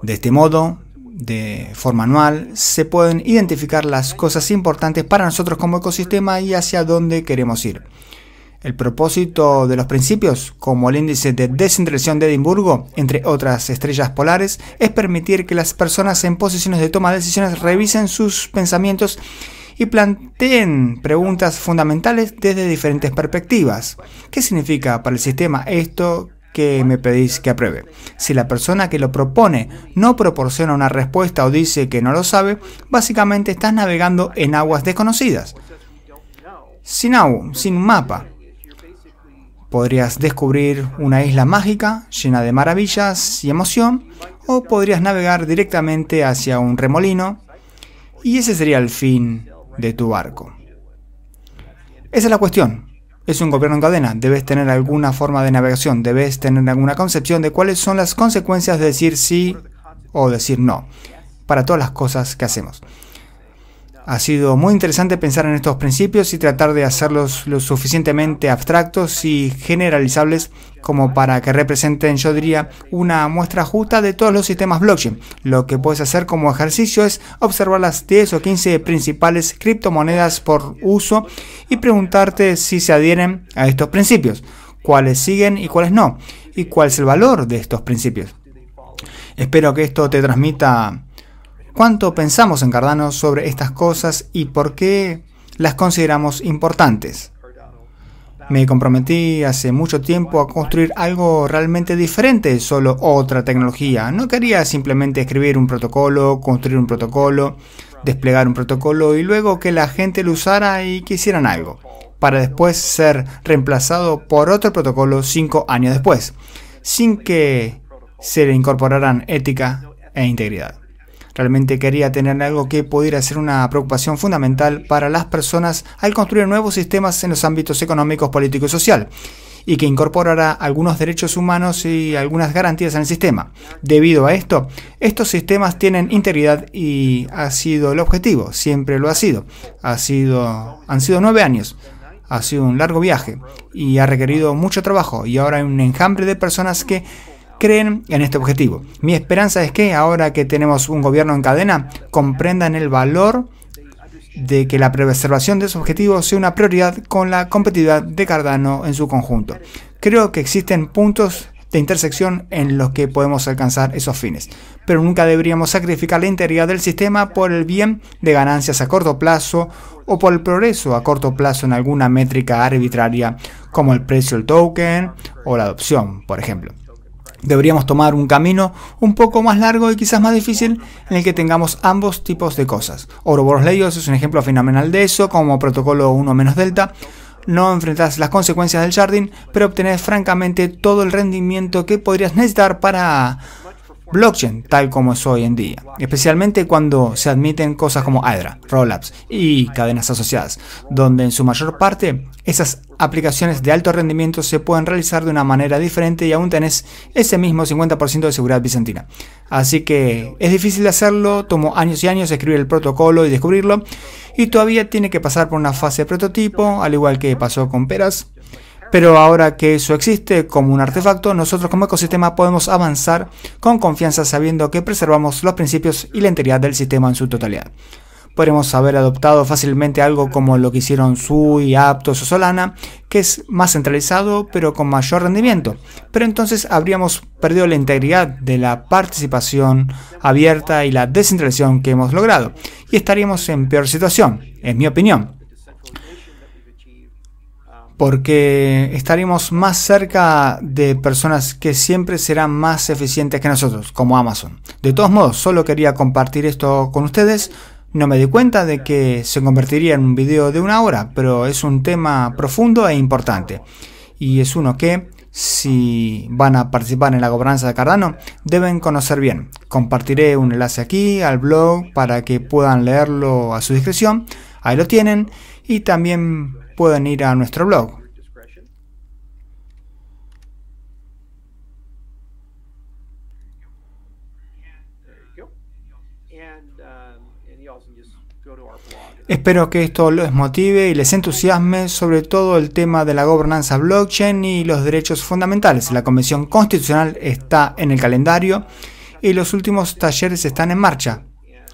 De este modo, de forma anual, se pueden identificar las cosas importantes para nosotros como ecosistema y hacia dónde queremos ir. El propósito de los principios, como el índice de descentralización de Edimburgo, entre otras estrellas polares, es permitir que las personas en posiciones de toma de decisiones revisen sus pensamientos y planteen preguntas fundamentales desde diferentes perspectivas. ¿Qué significa para el sistema esto que me pedís que apruebe? Si la persona que lo propone no proporciona una respuesta o dice que no lo sabe, básicamente estás navegando en aguas desconocidas, sin un mapa. Podrías descubrir una isla mágica llena de maravillas y emoción, o podrías navegar directamente hacia un remolino y ese sería el fin de tu barco. Esa es la cuestión. Es un gobierno en cadena, debes tener alguna forma de navegación, debes tener alguna concepción de cuáles son las consecuencias de decir sí o decir no, para todas las cosas que hacemos. Ha sido muy interesante pensar en estos principios y tratar de hacerlos lo suficientemente abstractos y generalizables como para que representen, yo diría, una muestra justa de todos los sistemas blockchain. Lo que puedes hacer como ejercicio es observar las 10 o 15 principales criptomonedas por uso y preguntarte si se adhieren a estos principios, cuáles siguen y cuáles no, y cuál es el valor de estos principios. Espero que esto te transmita cuánto pensamos en Cardano sobre estas cosas y por qué las consideramos importantes. Me comprometí hace mucho tiempo a construir algo realmente diferente de solo otra tecnología. No quería simplemente escribir un protocolo, construir un protocolo, desplegar un protocolo y luego que la gente lo usara y que hicieran algo, para después ser reemplazado por otro protocolo 5 años después, sin que se le incorporaran ética e integridad. Realmente quería tener algo que pudiera ser una preocupación fundamental para las personas al construir nuevos sistemas en los ámbitos económicos, político y social, y que incorporara algunos derechos humanos y algunas garantías en el sistema. Debido a esto, estos sistemas tienen integridad y ha sido el objetivo, siempre lo ha sido. Han sido 9 años. Ha sido un largo viaje y ha requerido mucho trabajo, y ahora hay un enjambre de personas que creen en este objetivo. Mi esperanza es que ahora que tenemos un gobierno en cadena, comprendan el valor de que la preservación de esos objetivos sea una prioridad con la competitividad de Cardano en su conjunto. Creo que existen puntos de intersección en los que podemos alcanzar esos fines, pero nunca deberíamos sacrificar la integridad del sistema por el bien de ganancias a corto plazo o por el progreso a corto plazo en alguna métrica arbitraria como el precio del token o la adopción, por ejemplo. Deberíamos tomar un camino un poco más largo y quizás más difícil en el que tengamos ambos tipos de cosas. Ouroboros Leios es un ejemplo fenomenal de eso, como protocolo 1-delta. No enfrentas las consecuencias del sharding, pero obtenés francamente todo el rendimiento que podrías necesitar para blockchain tal como es hoy en día, especialmente cuando se admiten cosas como Hydra, Rollups y cadenas asociadas, donde en su mayor parte esas aplicaciones de alto rendimiento se pueden realizar de una manera diferente y aún tenés ese mismo 50% de seguridad bizantina. Así que es difícil hacerlo, tomó años y años escribir el protocolo y descubrirlo, y todavía tiene que pasar por una fase de prototipo, al igual que pasó con Peras. Pero ahora que eso existe como un artefacto, nosotros como ecosistema podemos avanzar con confianza sabiendo que preservamos los principios y la integridad del sistema en su totalidad. Podremos haber adoptado fácilmente algo como lo que hicieron Sui, Aptos o Solana, que es más centralizado pero con mayor rendimiento. Pero entonces habríamos perdido la integridad de la participación abierta y la descentralización que hemos logrado, y estaríamos en peor situación, en mi opinión, porque estaremos más cerca de personas que siempre serán más eficientes que nosotros, como Amazon. De todos modos, solo quería compartir esto con ustedes. No me di cuenta de que se convertiría en un video de 1 hora, pero es un tema profundo e importante. Y es uno que, si van a participar en la gobernanza de Cardano, deben conocer bien. Compartiré un enlace aquí al blog para que puedan leerlo a su discreción. Ahí lo tienen, y también pueden ir a nuestro blog. Espero que esto los motive y les entusiasme sobre todo el tema de la gobernanza blockchain y los derechos fundamentales. La Convención Constitucional está en el calendario y los últimos talleres están en marcha.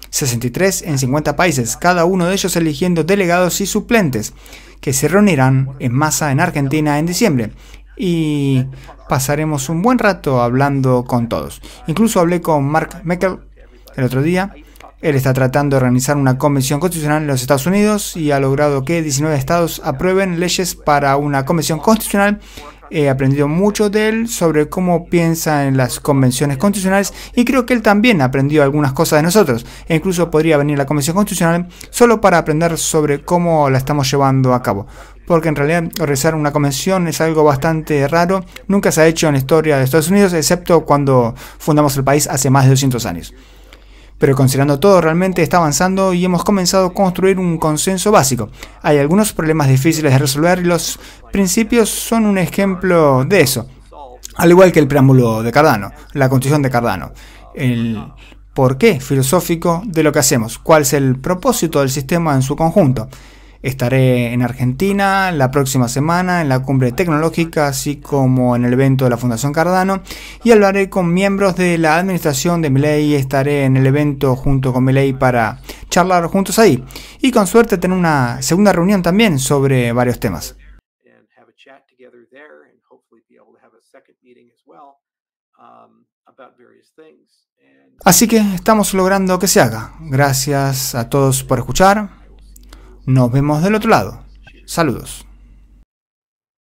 63 en 50 países, cada uno de ellos eligiendo delegados y suplentes, que se reunirán en masa en Argentina en diciembre. Y pasaremos un buen rato hablando con todos. Incluso hablé con Mark Meckel el otro día. Él está tratando de organizar una convención constitucional en los Estados Unidos y ha logrado que 19 estados aprueben leyes para una convención constitucional. He aprendido mucho de él sobre cómo piensa en las convenciones constitucionales, y creo que él también aprendió algunas cosas de nosotros. E incluso podría venir la convención constitucional solo para aprender sobre cómo la estamos llevando a cabo. Porque en realidad organizar una convención es algo bastante raro. Nunca se ha hecho en la historia de Estados Unidos, excepto cuando fundamos el país hace más de 200 años. Pero considerando todo, realmente está avanzando y hemos comenzado a construir un consenso básico. Hay algunos problemas difíciles de resolver y los principios son un ejemplo de eso. Al igual que el preámbulo de Cardano, la constitución de Cardano. El porqué filosófico de lo que hacemos, cuál es el propósito del sistema en su conjunto. Estaré en Argentina la próxima semana en la cumbre tecnológica, así como en el evento de la Fundación Cardano, y hablaré con miembros de la administración de Milei. Estaré en el evento junto con Milei para charlar juntos ahí, y con suerte tener una segunda reunión también sobre varios temas. Así que estamos logrando que se haga. Gracias a todos por escuchar. Nos vemos del otro lado. Saludos.